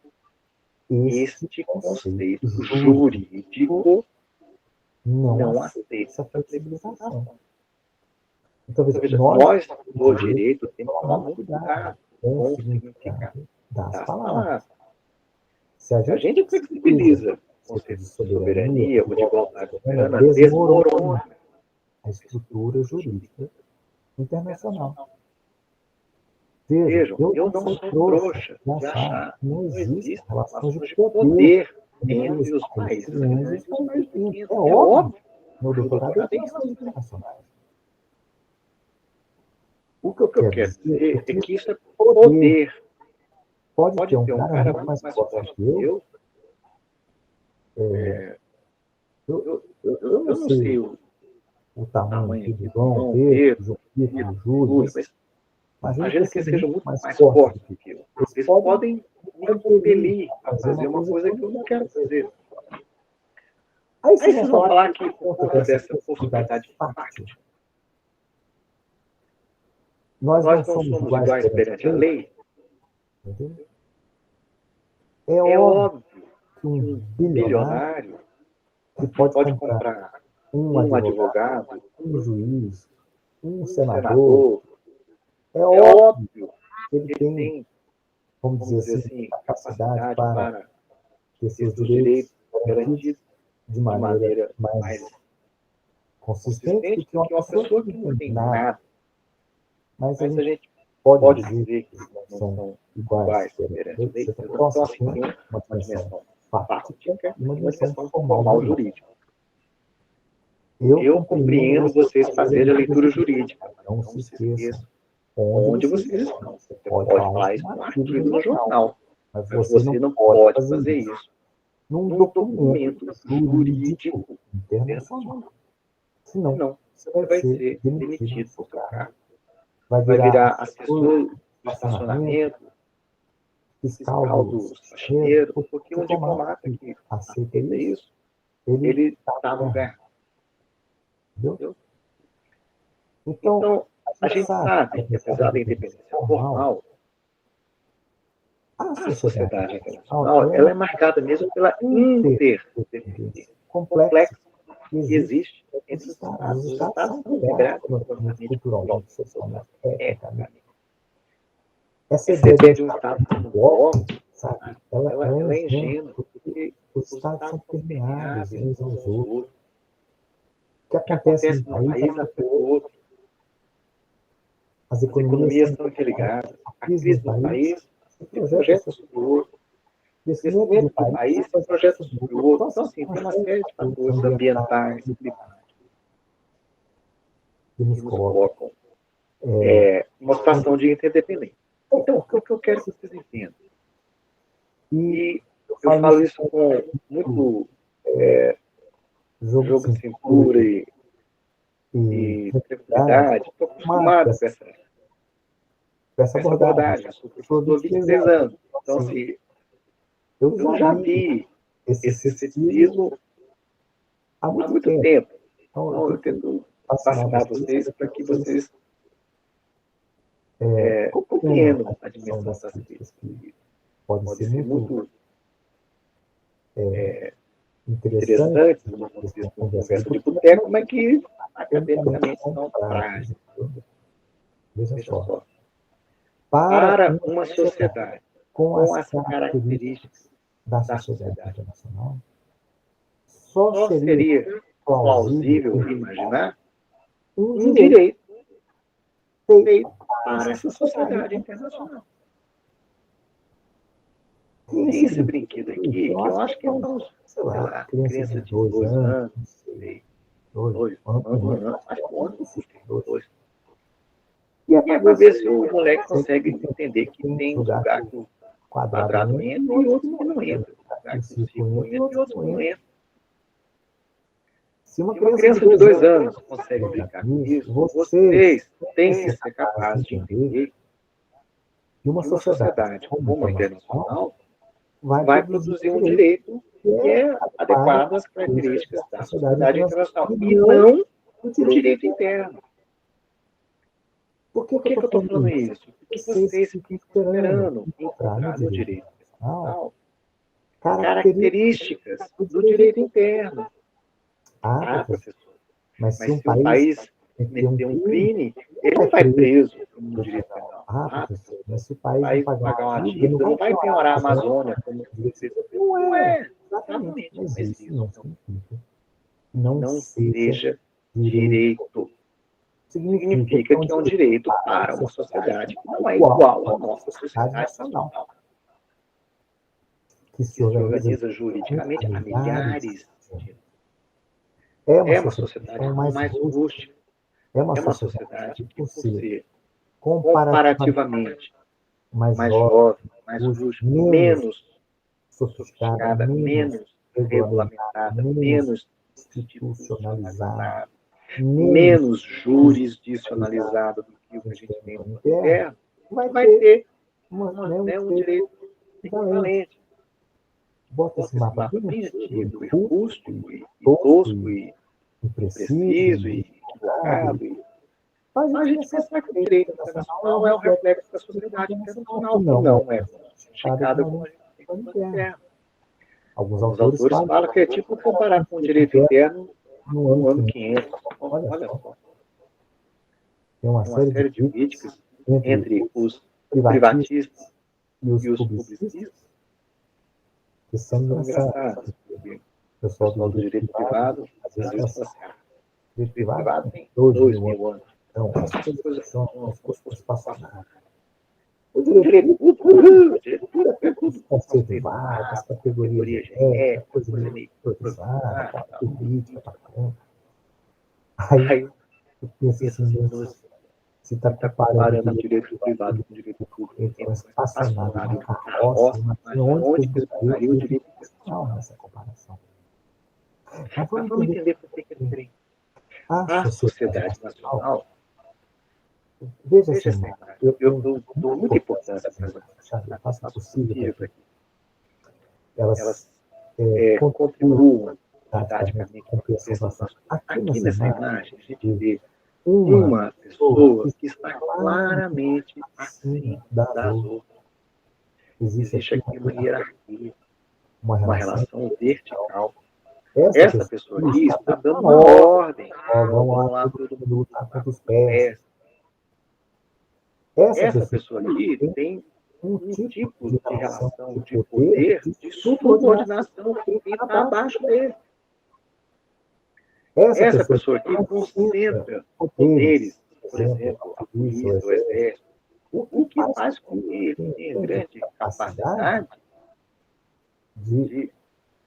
Este conceito jurídico não aceita essa flexibilização. Então, veja, nós do direito temos que tomar muito cuidado com o significado das palavras. Se a gente flexibiliza o conceito de soberania ou de igualdade soberana, desmorona a estrutura jurídica internacional. Vejam, eu não sou trouxa de achar que não existe relações de poder entre os países grandes e os países pequenos. É óbvio. Meu doutorado tem relações internacionais. O que eu quero dizer é que isso é poder. Pode ter um cara muito mais forte que eu. Eu não sei o tamanho do João, Pedro, Júlio, mas imagina que eles sejam muito mais fortes do que eu. Eles podem me compelir a fazer uma coisa que eu não quero fazer. Aí vocês vão falar que por conta dessa possibilidade fáctica, nós não somos iguais perante a lei? Entendeu? É óbvio que um bilionário pode comprar um advogado, um juiz, um senador. É É óbvio óbvio que ele tem, vamos dizer assim, capacidade para ter seus direitos garantidos de maneira mais consistente do que uma pessoa que não tem nada. Mas a gente pode dizer que eles não são iguais perante a lei. Então, assim, tem uma dimensão fática e uma dimensão formal jurídica. Eu compreendo vocês fazerem a leitura jurídica. Não se esqueçam Onde vocês estão. Você pode falar isso num artigo no jornal, mas você não pode fazer isso num num documento documento jurídico jurídico internacional. Senão, Senão, você você vai ser demitido do seu cargo. Vai virar assessor do estacionamento, fiscal do faxineiro, porque um diplomata que aceita isso, ele está no lugar. Entendeu? Então, a gente sabe que, apesar da independência formal, a sociedade internacional ela é marcada mesmo pela interdependência complexa que existe entre os Estados. Os Estados são integrados economicamente, culturalmente, socialmente, etnicamente. Essa ideia de um Estado como bloco, sabe, ela é ingênua, porque os Estados são permeáveis uns aos outros. O que acontece num país afeta o outro. As economias são interligadas. A crise do país tem projetos sobre o outro. O crescimento do país tem projetos sobre o outro. Então, assim, tem uma série de fatores ambientais, climáticos, que nos colocam uma situação de interdependência. Então, o que eu quero que vocês entendam? E eu falo isso com muito jogo de cintura e tranquilidade. Estou acostumado com essa abordagem. Eu sou professor há 26 anos. Então, assim, eu já vi esse ceticismo há muito tempo. Então, eu tento vacinar vocês para que vocês compreendam a dimensão das críticas que pode ser muito interessantes do ponto de vista de uma conversa de boteco, mas que academicamente são práticas. Veja só. Para uma sociedade com as características da sociedade internacional, só seria plausível imaginar um direito feito para essa sociedade internacional. Tem esse brinquedo aqui, que eu acho que é para uns, sei lá, criança de 2 anos, sei, 2 anos, acho que 1 ano, 2. E é para ver se o moleque consegue entender que tem uns lugares que o quadrado entra e outros que não entram. Lugares que o círculo entra e outros que não entram. Se uma criança de 2 anos consegue brincar com isso, vocês têm que ser capazes de entender que uma sociedade como a internacional vai produzir um direito que é adequado às características da sociedade internacional e não o direito interno. Por que eu estou falando isso? Porque vocês ficam esperando encontrar no direito internacional características do direito interno. Professor, mas se um país cometer um crime, ele não vai preso no direito penal. Professor, mas se o país não pagar uma dívida, não vai penhorar a Amazônia como você. Não é, exatamente. Mas isso não significa que não seja direito. Significa que é um direito para uma sociedade que não é igual à nossa sociedade nacional, que se organiza juridicamente há milhares de anos. É uma sociedade mais rústica. É uma sociedade que, por ser comparativamente mais jovem, mais rústica, menos sofisticada, menos regulamentada, menos institucionalizada, menos jurisdicionalizada do que o que a gente tem no interno, vai ter um direito equivalente. Bota esse mapa bem antigo, e rústico, e tosco, e impreciso, e equivocado. Faz a gente pensar que o direito internacional é um reflexo da sociedade internacional, que não é sofisticada como a gente tem no interno. Alguns autores falam que é tipo comparar com o direito interno no ano 500. Olha só. Tem uma série de críticas entre os privatistas e os publicistas que são engraçados. O pessoal do direito privado, às vezes, fala assim, direito privado tem 2.000 anos. Então, as coisas são passadas. O direito público é tudo conceito vago, as categorias genéricas, coisa meio improvisada, política, pra caramba. Aí, eu penso assim, se está comparando o direito privado com o direito público, então, estacionado na carroça, onde que estaria o direito institucional nessa comparação? Mas vamos entender por que é diferente. A sociedade nacional, veja assim, eu dou muita importância para essa, faço o possível para que elas contribuam didaticamente com a compreensão. Aqui nessa imagem, a gente vê uma pessoa que está claramente acima das outras. Existe aqui uma hierarquia, uma relação vertical. Essa pessoa aqui está dando uma ordem. Vamos lá, todo mundo lutar contra os pés. Essa pessoa aqui tem um tipo de relação de poder, de subordinação com quem está abaixo dele. Essa pessoa aqui concentra poderes, por exemplo, a polícia, o exército, o que faz com que ele tenha grande capacidade de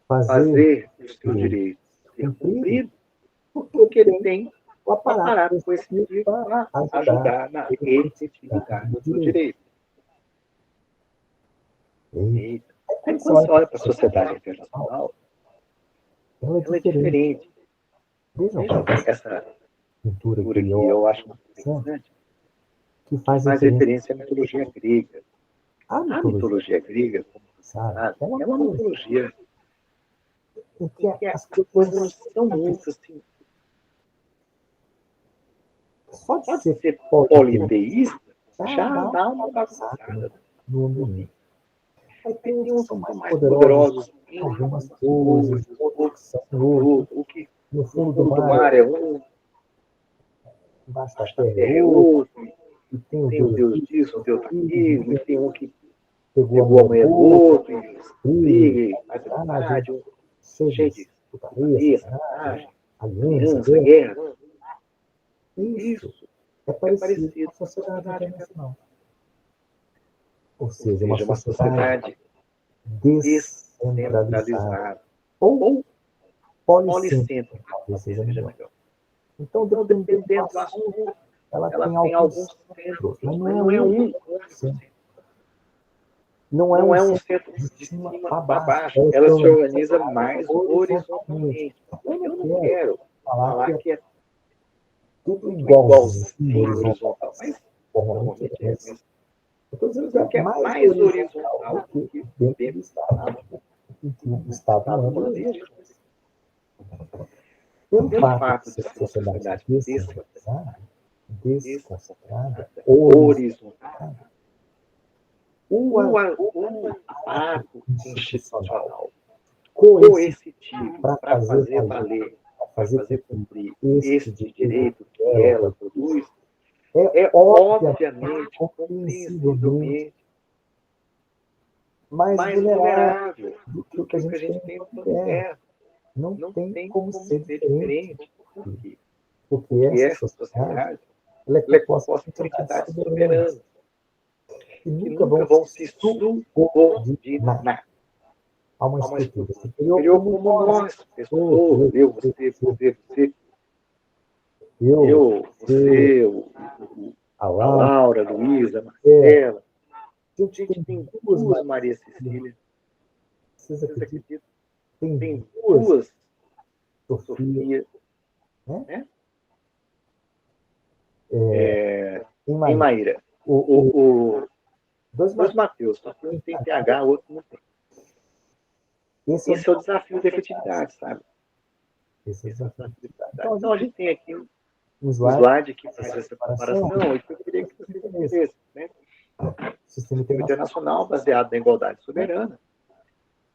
fazer os seus direitos ser cumpridos, porque ele tem o aparato coercitivo para ajudar na efetividade do direito. Eita. Aí, quando você olha para a sociedade internacional, ela é diferente. Vejam essa pintura que eu acho muito interessante, que faz referência à mitologia grega. A mitologia grega, como você sabe, é uma mitologia em que as coisas não são muito assim. Só de ser politeísta já dá uma bagunçada no ambiente. Aí tem uns que são mais poderosos em algumas coisas, outros são outros. O que no fundo do mar é um, embaixo da terra é outro, e tem o Deus disso, o Deus daquilo, e tem um que pegou a mulher do outro, e faz verdade, cheio de putaria, sacanagem, aliança, guerra. Isso é parecido com a sociedade internacional. Ou seja, uma sociedade descentralizada ou policêntrica, talvez seja melhor. Então, dependendo do assunto, ela tem alguns centros, mas não é um centro. Não é um centro de cima para baixo. Ela se organiza mais horizontalmente. Eu não quero falar que é tudo igualzinho horizontal, mas formalmente é. Eu estou dizendo que é mais horizontal do que dentro do Estado. O Estado não anda ali. Pelo fato de ser uma sociedade desconcentrada, horizontal, o aparato institucional coercitivo para fazer valer, para fazer cumprir esse direito que ela produz, é obviamente, compreensivelmente, mais vulnerável do que o que a gente tem no plano. Não tem como ser diferente. Por quê? Porque essa sociedade ela é composta por entidades soberanas que nunca vão se subordinar a uma estrutura superior como nós, pessoas, eu, você, a Laura, a Luísa, a Marcela. A gente tem duas Maria Cecília. Vocês acreditam? Tem duas Sofia, né? Em Maíra. Dois Mateus, só que um tem PH, o outro não tem. Esse é o desafio da efetividade, sabe? Esse é o desafio da efetividade. Então, a gente tem aqui um slide que faz essa comparação, e que eu queria que você entendesse, né? Sistema internacional baseado na igualdade soberana.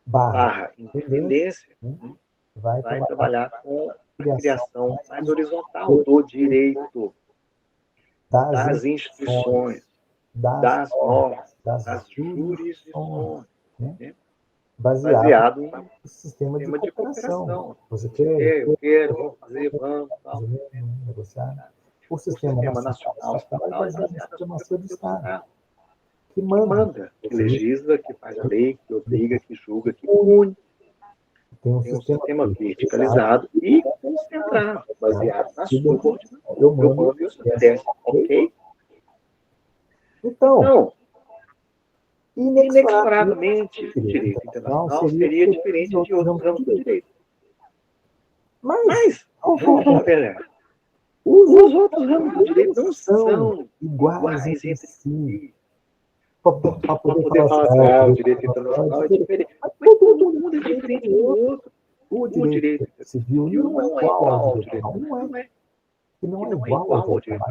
barra independência, vai trabalhar com a criação mais horizontal do direito, das instituições, das normas, das jurisdições, né? Baseado em sistema de cooperação. Você quer, eu quero, vamos fazer, vamos, tal. negociar. O O sistema nacional estatal é baseado na supremacia do Estado, que manda, que legisla, que faz a lei, que obriga, que julga, que pune. Tem um sistema verticalizado e concentrado, baseado na subordinação. Eu mando e o senhor obedece, ok? Então, inexoravelmente, o direito internacional seria diferente de outros ramos do direito. Mas vamos falar a verdade. Os outros ramos do direito não são iguais entre si. Para poder falar assim, o direito internacional é diferente. Mas todo mundo é diferente do outro. O direito civil não é igual ao direito. Não é. E não é igual ao direito.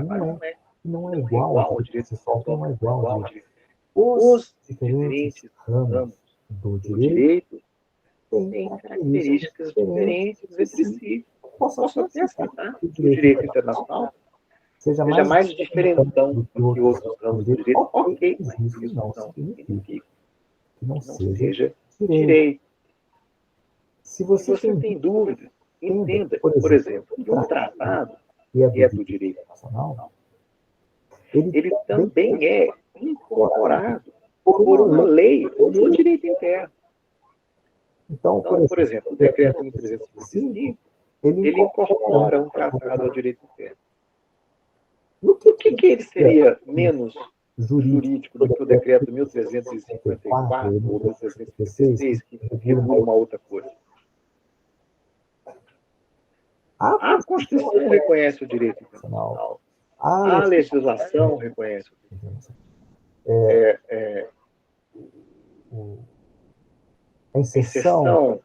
Não é igual ao direito pessoal, não é igual ao direito. Os diferentes ramos do direito têm características diferentes entre si. Posso até aceitar que o direito internacional seja mais diferentão do que outros ramos do direito. Ok, mas isso não significa que não seja direito. Se você tem dúvida, entenda, por exemplo, que um tratado que é do direito internacional, ele também é incorporado por uma lei no direito interno. Então, por exemplo, o decreto 1325, ele incorpora um tratado ao direito interno. No que ele seria menos jurídico do que o decreto 1354 ou 1356, que regula uma outra coisa? A Constituição reconhece o direito internacional. A legislação reconhece o direito internacional. A inserção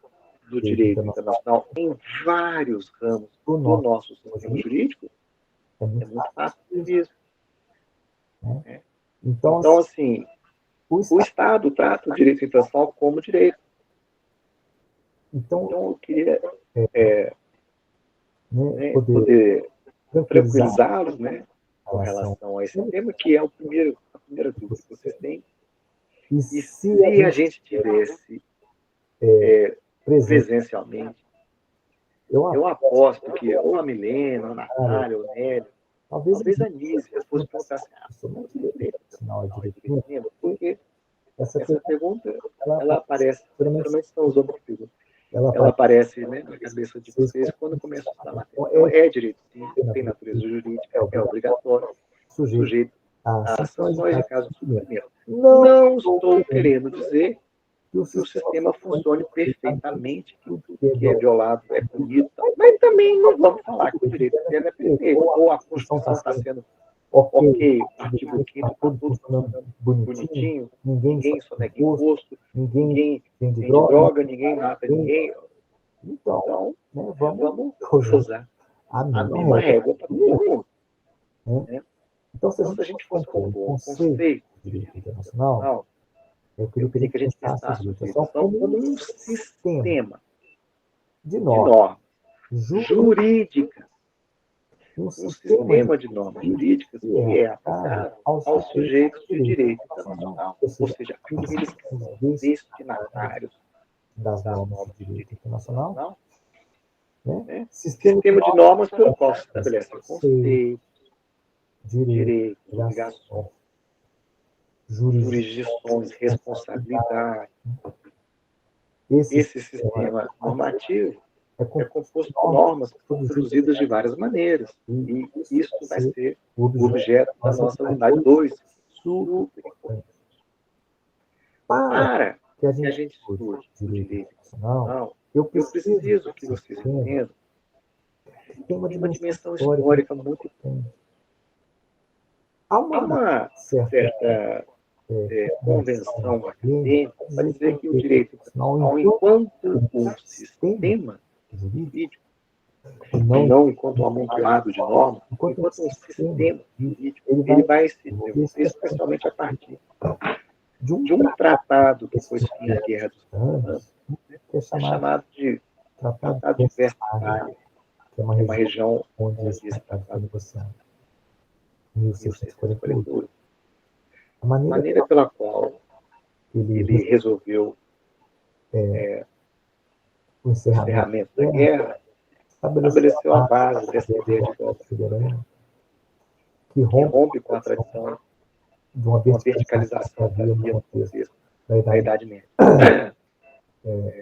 do direito internacional em vários ramos do nosso sistema jurídico é muito fácil de ver isso. Então, assim, o Estado trata o direito internacional como direito. Então eu queria poder tranquilizá-los, né, com relação a esse tema, que é a primeira dúvida que vocês têm. E se a gente tivesse presencialmente, eu aposto que ou a Milena, ou a Natália, ou o Nélio, talvez a Nízia fosse perguntar assim, porque essa pergunta, ela aparece, geralmente são os homens que perguntam, ela aparece, né, na cabeça de vocês quando começam a estudar matéria. Então, é direito, sim, tem natureza jurídica, é obrigatório, sujeito a sanções em caso de cumprimento. Não estou querendo dizer que o sistema funcione perfeitamente, que tudo que é violado é punido, mas também não vamos falar que o direito interno é perfeito, ou a Constituição está sendo ok, o artigo 5º está tudo funcionando bonitinho, ninguém soneca imposto, ninguém vende droga, ninguém mata ninguém. Então, vamos usar a mesma régua para todo mundo. Então, se a gente fosse compor um conceito de direito internacional, eu queria que a gente pensasse a legislação como um sistema de normas jurídicas. Um sistema de normas jurídicas que é aplicado aos sujeitos de direito internacional, ou seja, aqueles que são destinatários das normas de direito internacional, né? Sistema de normas pelo qual se estabelece conceitos, direitos, obrigações, jurisdições, responsabilidade. Esse sistema normativo é composto por normas produzidas de várias maneiras. E isso vai ser o objeto da nossa unidade 2. Super importante. Para que a gente estude o direito internacional, eu preciso que vocês entendam que tem uma dimensão histórica muito importante. Há uma certa convenção acadêmica para dizer que o direito internacional, enquanto um sistema jurídico, e não enquanto um amontoado de normas, enquanto um sistema jurídico, ele vai se desenvolver especialmente a partir de um tratado que foi fim à Guerra dos 30 Anos, é chamado de Tratado de Versalhes, que é uma região onde esse tratado foi negociado. 1648. A maneira pela qual ele resolveu o encerramento da guerra estabeleceu a base dessa ideia de igualdade soberana que rompe com a tradição de uma uma verticalização que havia no contexto da Idade Média.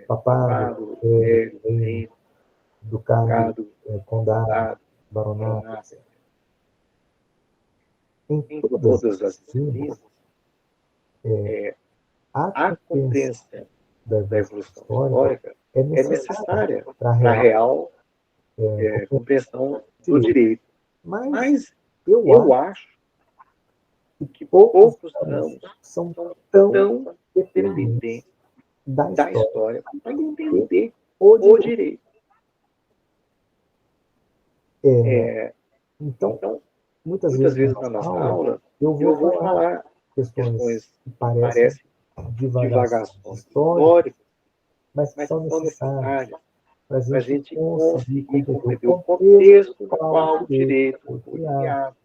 Papado, reino, ducado, condado, baronato, etc. Em todas as disciplinas, a compreensão da evolução histórica é necessária para a real compreensão do direito. Mas eu acho que poucos ramos são tão dependentes da história para entender o o direito. Então, muitas vezes na nossa aula, eu vou falar questões que parecem divagações históricas, mas que mas são necessárias para para a a gente gente conseguir conseguir compreender compreender o o contexto contexto no qual o direito foi foi criado, criado,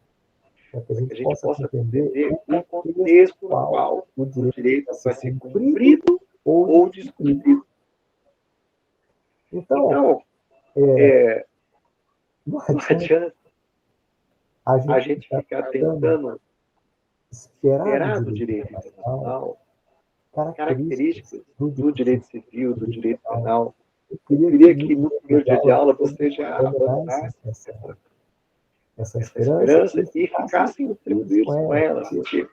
para que a para que a gente gente possa possa compreender compreender o o contexto no qual qual o o direito direito vai vai ser ser cumprido cumprido ou ou descumprido. descumprido. Então, não não adianta a a gente gente ficar tentando esperar esperar do do direito direito internacional internacional características características do do direito civil, do direito penal. Eu Eu queria que no primeiro dia de aula você já abandonasse essa essa esperança esperança e ficassem tranquilos com ela, porque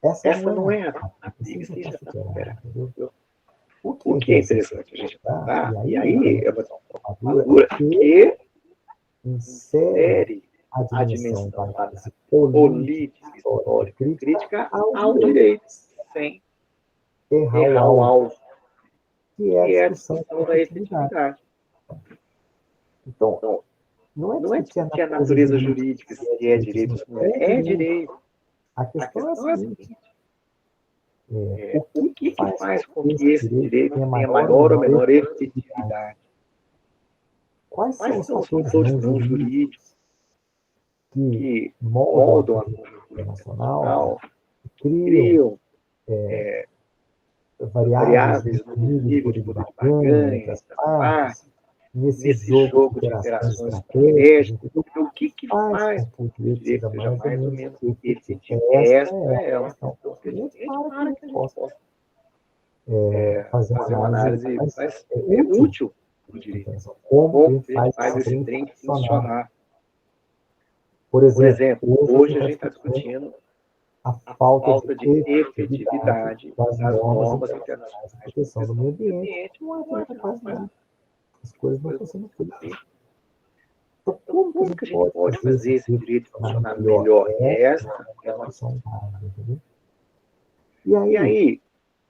essa não é a briga, isso já está superado. Entendeu? O que é interessante a gente tratar, e aí é uma formadura que insere a dimensão da política histórica crítica ao direito, sem errar o alvo, que é que é a a discussão discussão da da efetividade. efetividade. Então, não Não é é discutir discutir a natureza jurídica, se é direito ou se não é. É direito. A A questão é a questão é a seguinte: seguinte: o que faz com que esse direito tenha maior maior ou menor efetividade? Quais são Quais os são os fatores fatores não não jurídicos jurídicos que que moldam moldam a a conjuntura conjuntura internacional, internacional, criam criam variáveis variáveis no no nível de nível de poder poder de de barganha barganha entre as entre as partes, partes, nesse nesse jogo de jogo de interações interações estratégicas, estratégicas. entendeu? Então, o que Faz faz com que o com que o direito direito seja seja mais ou mais ou menos menos efetivo. efetivo? Esta Esta é é a uma questão questão pertinente pertinente para que a para gente que a gente possa possa fazer fazer uma análise mais mais útil útil do da direito. internacional. Como que a Como gente a gente faz faz esse esse trem trem funcionar? funcionar? Por Por exemplo, exemplo, hoje hoje a a gente gente está está discutindo discutindo a a falta falta de de efetividade efetividade das das normas normas internacionais de internacionais de proteção do proteção meio do meio ambiente. ambiente. Não Não adianta adianta quase mais nada. As coisas não estão coisas sendo assim. feitas. Então, Então, como que a como que gente a gente pode pode fazer esse fazer esse direito direito funcionar funcionar melhor? melhor? Essa Essa é é a uma discussão válida, entendeu? E E aí, aí,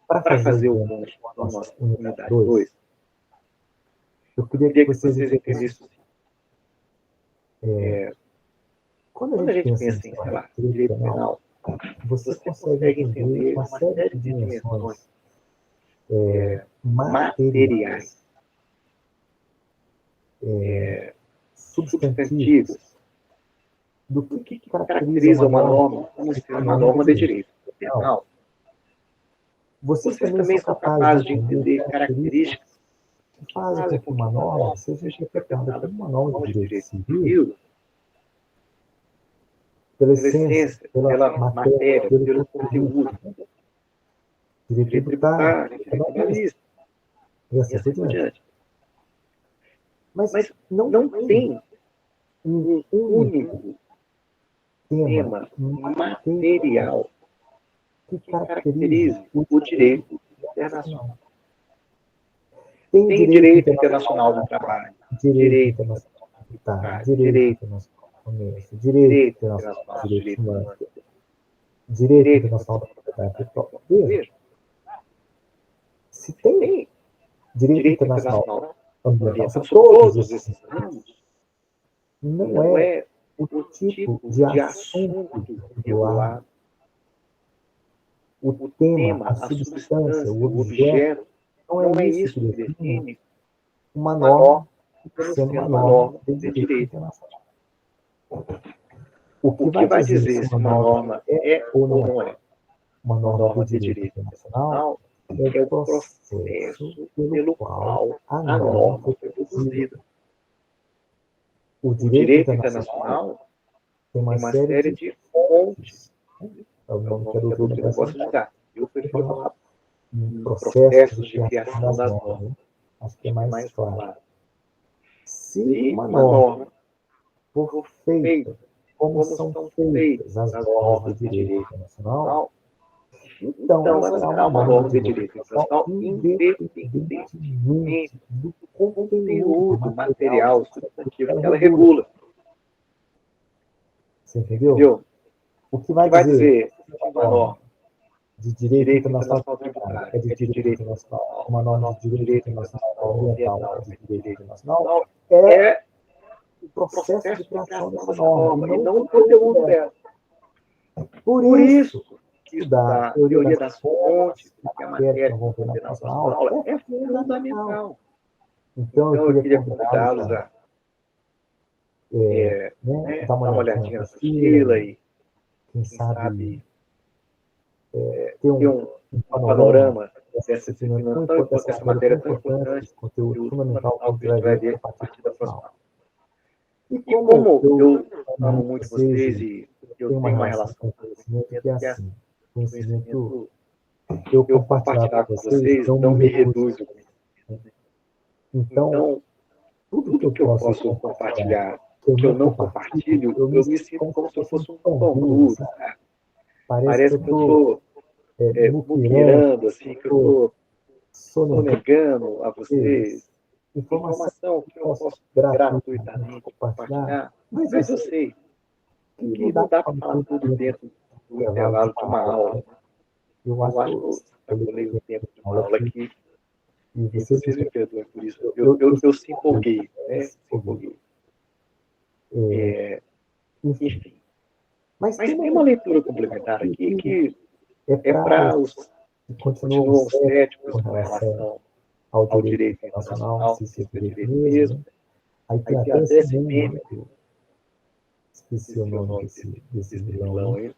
para para fazer o fazer o gancho gancho com a da nossa nossa unidade unidade 2, 2, eu eu queria que queria que vocês vocês entendessem. entendessem Quando a quando a gente gente pensa em, pensa em, sei sei lá, lá, direito direito penal, penal, você você consegue consegue entender entender uma uma série série de de dimensões dimensões materiais, materiais, substantivas, substantivas, do do que que caracteriza caracteriza uma uma norma norma como como sendo uma uma norma norma de de direito direito penal. penal. Vocês Vocês também também são são capazes capazes de de entender entender características características que que fazem com fazem que com que uma uma norma norma seja seja interpretada interpretada como uma como uma norma de norma de direito direito civil, civil, pela pela essência, essência, pela pela matéria, matéria, pelo pelo conteúdo, conteúdo, direito direito tributário, tributário, direito direito trabalhista, trabalhista, e e assim por assim por diante. diante. Mas Mas não não tem tem um um único único tema tema material material que que caracterize caracterize o o direito direito internacional. internacional. Tem Tem direito direito internacional, internacional do trabalho, direito direito internacional tributário, tributário, direito direito, internacional do comércio, direito direito internacional internacional dos dos direitos direitos humanos, humanos, direito direito internacional da internacional da propriedade propriedade intelectual. intelectual. Veja, Veja, se se tem tem direito direito internacional internacional ambiental ambiental sobre sobre todos todos esses esses ramos, ramos, não não é é o o tipo tipo de de assunto assunto regulado regulado o tema, a substância, o objeto, não é isso que define uma norma sendo uma norma de direito internacional. O que vai dizer se uma norma é ou não é uma norma de direito internacional é o processo pelo qual a norma foi produzida. O direito internacional tem uma série de fontes. É o nome que a doutrina gosta de dar. Eu prefiro falar em processos de criação das normas. Acho que é mais claro. Se uma norma for feita como são feitas as normas de direito internacional, então ela será uma norma de direito internacional independentemente do conteúdo material substantivo que ela regula. Você entendeu? O que vai dizer uma norma de direito internacional tributário é de direito internacional, uma norma de direito internacional ambiental é de direito internacional, é o processo de criação dessa norma, e não o conteúdo dela. Por isso, estudar a teoria das fontes, que é a matéria que vamos ver na próxima aula, é fundamental. Então, eu queria convidá-los a dar uma olhadinha na apostila e, quem sabe, ter um panorama dessa disciplina, dessa matéria tão importante, esse conteúdo fundamental que a gente vai ver a partir da próxima aula. E como eu amo muito vocês e eu tenho uma relação com o conhecimento que é assim, conhecimento, eu compartilhar com vocês não me reduz o conhecimento. Então, tudo que eu posso compartilhar, que eu não compartilho, eu me sinto como se eu fosse um pão duro, sabe? Parece que eu estou muquirando, assim, que eu estou sonegando a vocês informação que eu posso gratuitamente compartilhar, mas eu sei que não dá para falar tudo dentro do intervalo de uma aula. Eu acho que eu extrapolei o tempo de uma aula aqui e vocês me perdoem por isso. Eu se empolguei, né? Se empolguei. Enfim. Mas tem uma leitura complementar aqui que é para os que continuam céticos com relação ao direito internacional, se isso é direito mesmo. Aí tem até esse meme, esqueci o nome desse vilão aí,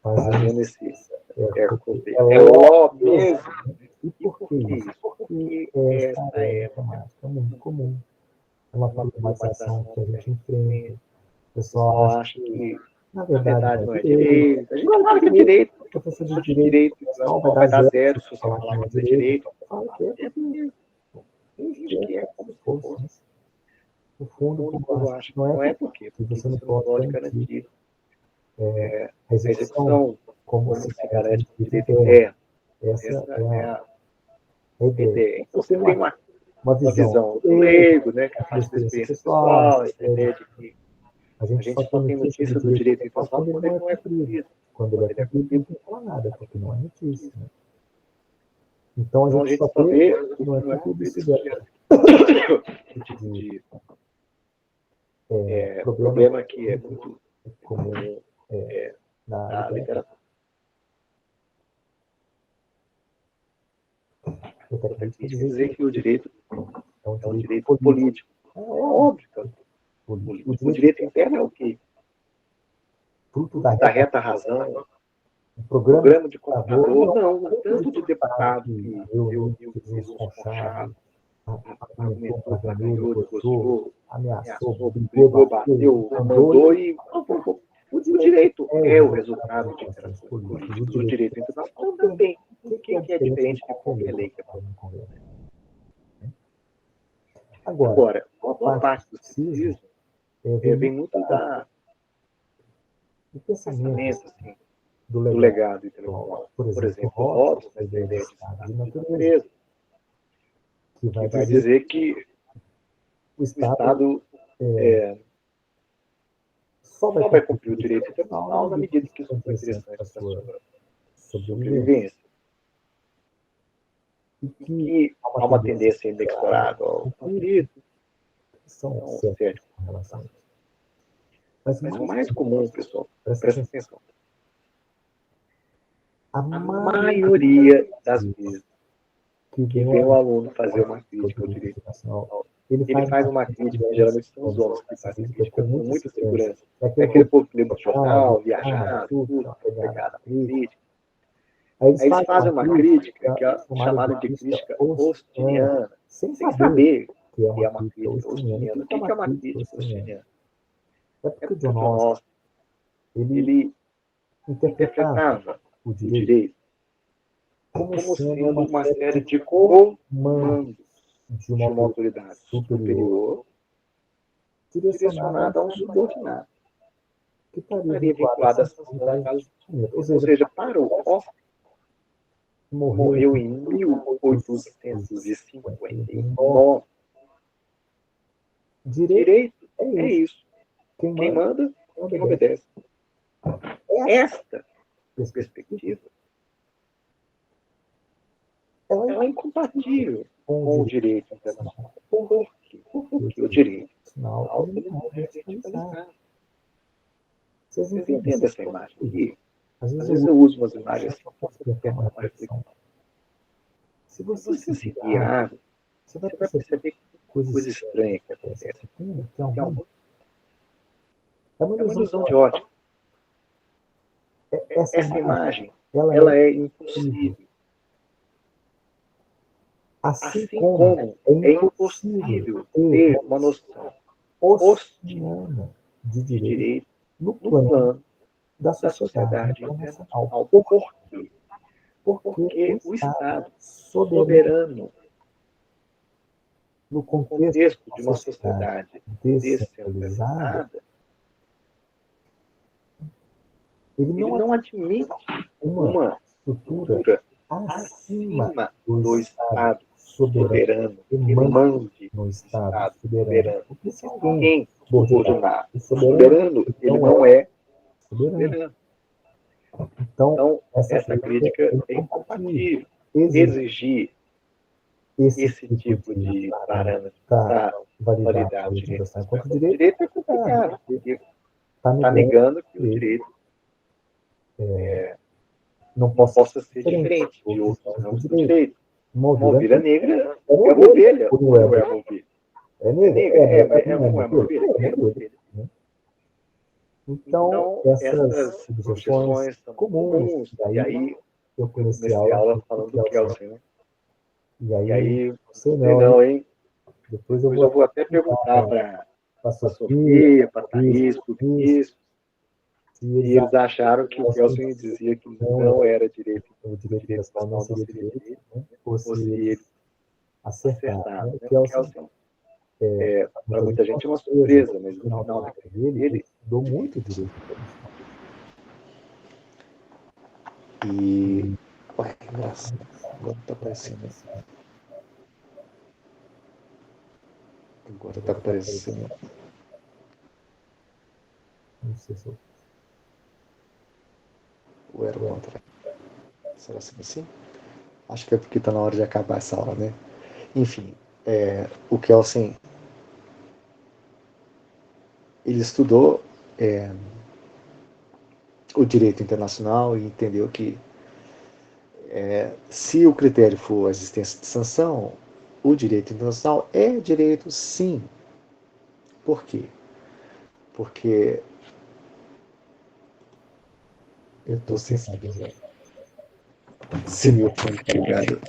fazendo esse é ló mesmo. E por que isso? Porque essa é uma temática muito comum. É uma problematização que a gente enfrenta. O pessoal acha que, na verdade, não é direito. A gente fala que é direito, porque o professor de direito vai dar zero se você falar que não é direito. Fala que é porque que é como se fosse. No fundo, eu acho que não é porque você não pode garantir a execução como se garante o direito interno. Essa é a ideia. Então, você tem uma visão do leigo, né, que faz da experiência pessoal, essa ideia de que a gente só tem notícia do direito internacional quando ele não é cumprido. Quando ele é cumprido, não fala nada, porque não é notícia. Né? Então, a gente só vê que não é cumprido esse tipo de problema que é muito comum na literatura. Eu quero dizer que o direito é um direito político. É óbvio que é político. O direito interno é o quê? Fruto da reta razão. Um programa de computador, não. Tanto de deputado que eu fiz uns conchados, argumentou para ganhou, gostou, ameaçou, brigou, bateu, mandou e... O direito é o resultado de interações políticas. O direito internacional também. Quem é diferente de qualquer lei que é aprovada. Agora, boa parte dos pesquisas vem muito do pensamento assim, do legado intelectual. Por exemplo, Hobbes, a ideia de estado de natureza, que vai dizer que o Estado só vai cumprir o direito internacional na medida que isso for interessante para a sua sobrevivência. E que há uma tendência inexorável ao conflito, são céticos com relação a isso. Mas o mais comum, pessoal, presta atenção. a maioria das vezes que vem o aluno fazer uma crítica ao direito internacional, ele faz uma crítica, geralmente são os homens que fazem a crítica com muita segurança. É aquele povo que lê muito jornal, viajar, tudo, pegada crítica. Aí eles fazem uma crítica que é chamada de crítica ostiniana, sem saber que é uma crítica ostiniana. O que é uma crítica ostiniana? É porque o John Austin, ele interpretava o direito como sendo uma série de comandos de uma autoridade superior direcionada a um subordinado, que estaria vinculado à sanção da casa de julgamento. Ou seja, para o Austin, morreu em 1859. Direito é isso. Quem manda, quem obedece. Esta perspectiva ela é incompatível com o direito internacional. Por quê? Porque o direito internacional não é verticalizado. Vocês entendem essa imagem aqui? Às vezes eu uso umas imagens assim para uma reflexão. Se você se guiar, você vai perceber que coisa estranha que acontece. É uma ilusão de ótica. Essa imagem, ela é impossível. Assim como é impossível ter uma noção ostiniana de direito no plano da sociedade internacional. Por quê? Porque o Estado soberano, no contexto de uma sociedade descentralizada, ele não admite uma estrutura acima do Estado soberano, que mande no Estado soberano. Porque se alguém subordinar o soberano, ele não é soberano. Então, essa crítica é incompatível. Exigir esse tipo de parâmetro para validar o direito contra o direito é complicado, porque está negando que o direito não possa ser diferente de outros ramos do direito. Uma ovelha negra é uma ovelha, ou não é uma ovelha? É negra, mas não é uma ovelha? É uma ovelha. Então, essas objeções são comuns, e aí eu comecei a aula falando do Kelsen, né? E aí, não sei não, hein? Depois eu vou até perguntar para a Sofia, para a Thaís, para o isso. E eles acharam que o Kelsen dizia que não era direito, o direito internacional não seria direito, né? Ou se ele acertaram. Né? O Kelsen, para muita gente é uma surpresa, mas no final da carreira dele, estudou muito direito internacional. E... Olha que engraçado, agora está aparecendo. Agora está aparecendo. Não sei se eu... Ou era o contrário? Será assim? Acho que é porque está na hora de acabar essa aula, né? Enfim, o Kelsen, ele estudou o direito internacional e entendeu que se o critério for a existência de sanção, o direito internacional é direito, sim. Por quê? Porque eu estou sem saber se meu fone está ligado.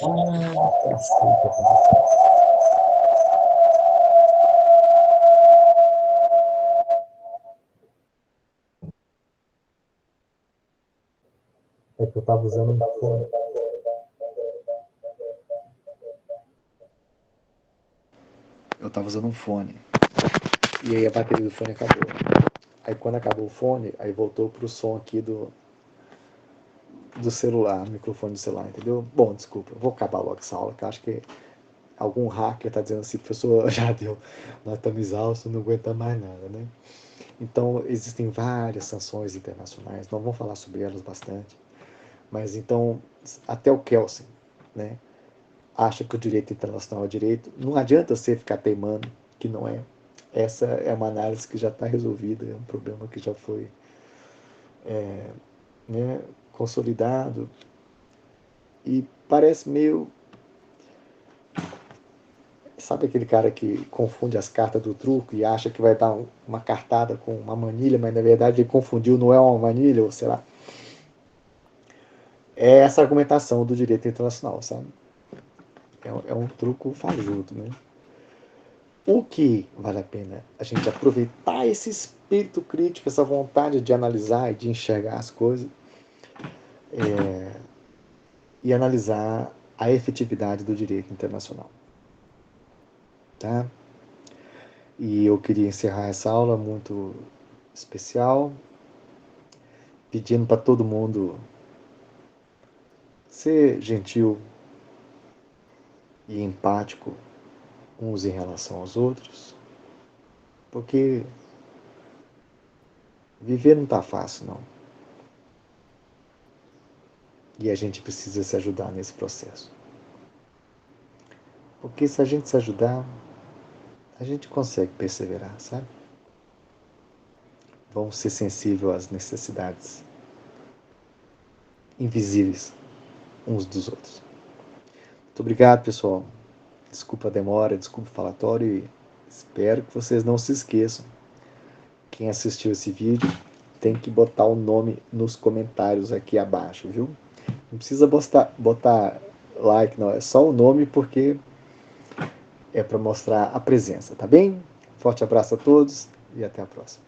É que eu estava usando um fone. Eu estava usando um fone. E aí a bateria do fone acabou. Aí quando acabou o fone, aí voltou pro som aqui do celular, microfone do celular, entendeu? Bom, desculpa, eu vou acabar logo essa aula, que eu acho que algum hacker está dizendo assim, professor, já deu, nós estamos exaustos, não aguenta mais nada, né? Então, existem várias sanções internacionais, nós vamos falar sobre elas bastante, mas então, até o Kelsen, né, acha que o direito internacional é direito, não adianta você ficar teimando que não é. Essa é uma análise que já está resolvida, é um problema que já foi né, consolidado, E parece meio... Sabe aquele cara que confunde as cartas do truco e acha que vai dar uma cartada com uma manilha, mas na verdade ele confundiu, não é uma manilha, ou sei lá. É essa argumentação do direito internacional, sabe? É um truco fajuto, né? O que vale a pena a gente aproveitar esse espírito crítico, essa vontade de analisar e de enxergar as coisas e analisar a efetividade do direito internacional. Tá? E eu queria encerrar essa aula muito especial, pedindo para todo mundo ser gentil e empático uns em relação aos outros, porque viver não está fácil, não. E a gente precisa se ajudar nesse processo. Porque se a gente se ajudar, a gente consegue perseverar, sabe? Vamos ser sensíveis às necessidades invisíveis uns dos outros. Muito obrigado, pessoal. Desculpa a demora, desculpa o falatório e espero que vocês não se esqueçam. Quem assistiu esse vídeo tem que botar o nome nos comentários aqui abaixo, viu? Não precisa botar like, não. É só o nome porque é para mostrar a presença, tá bem? Forte abraço a todos e até a próxima.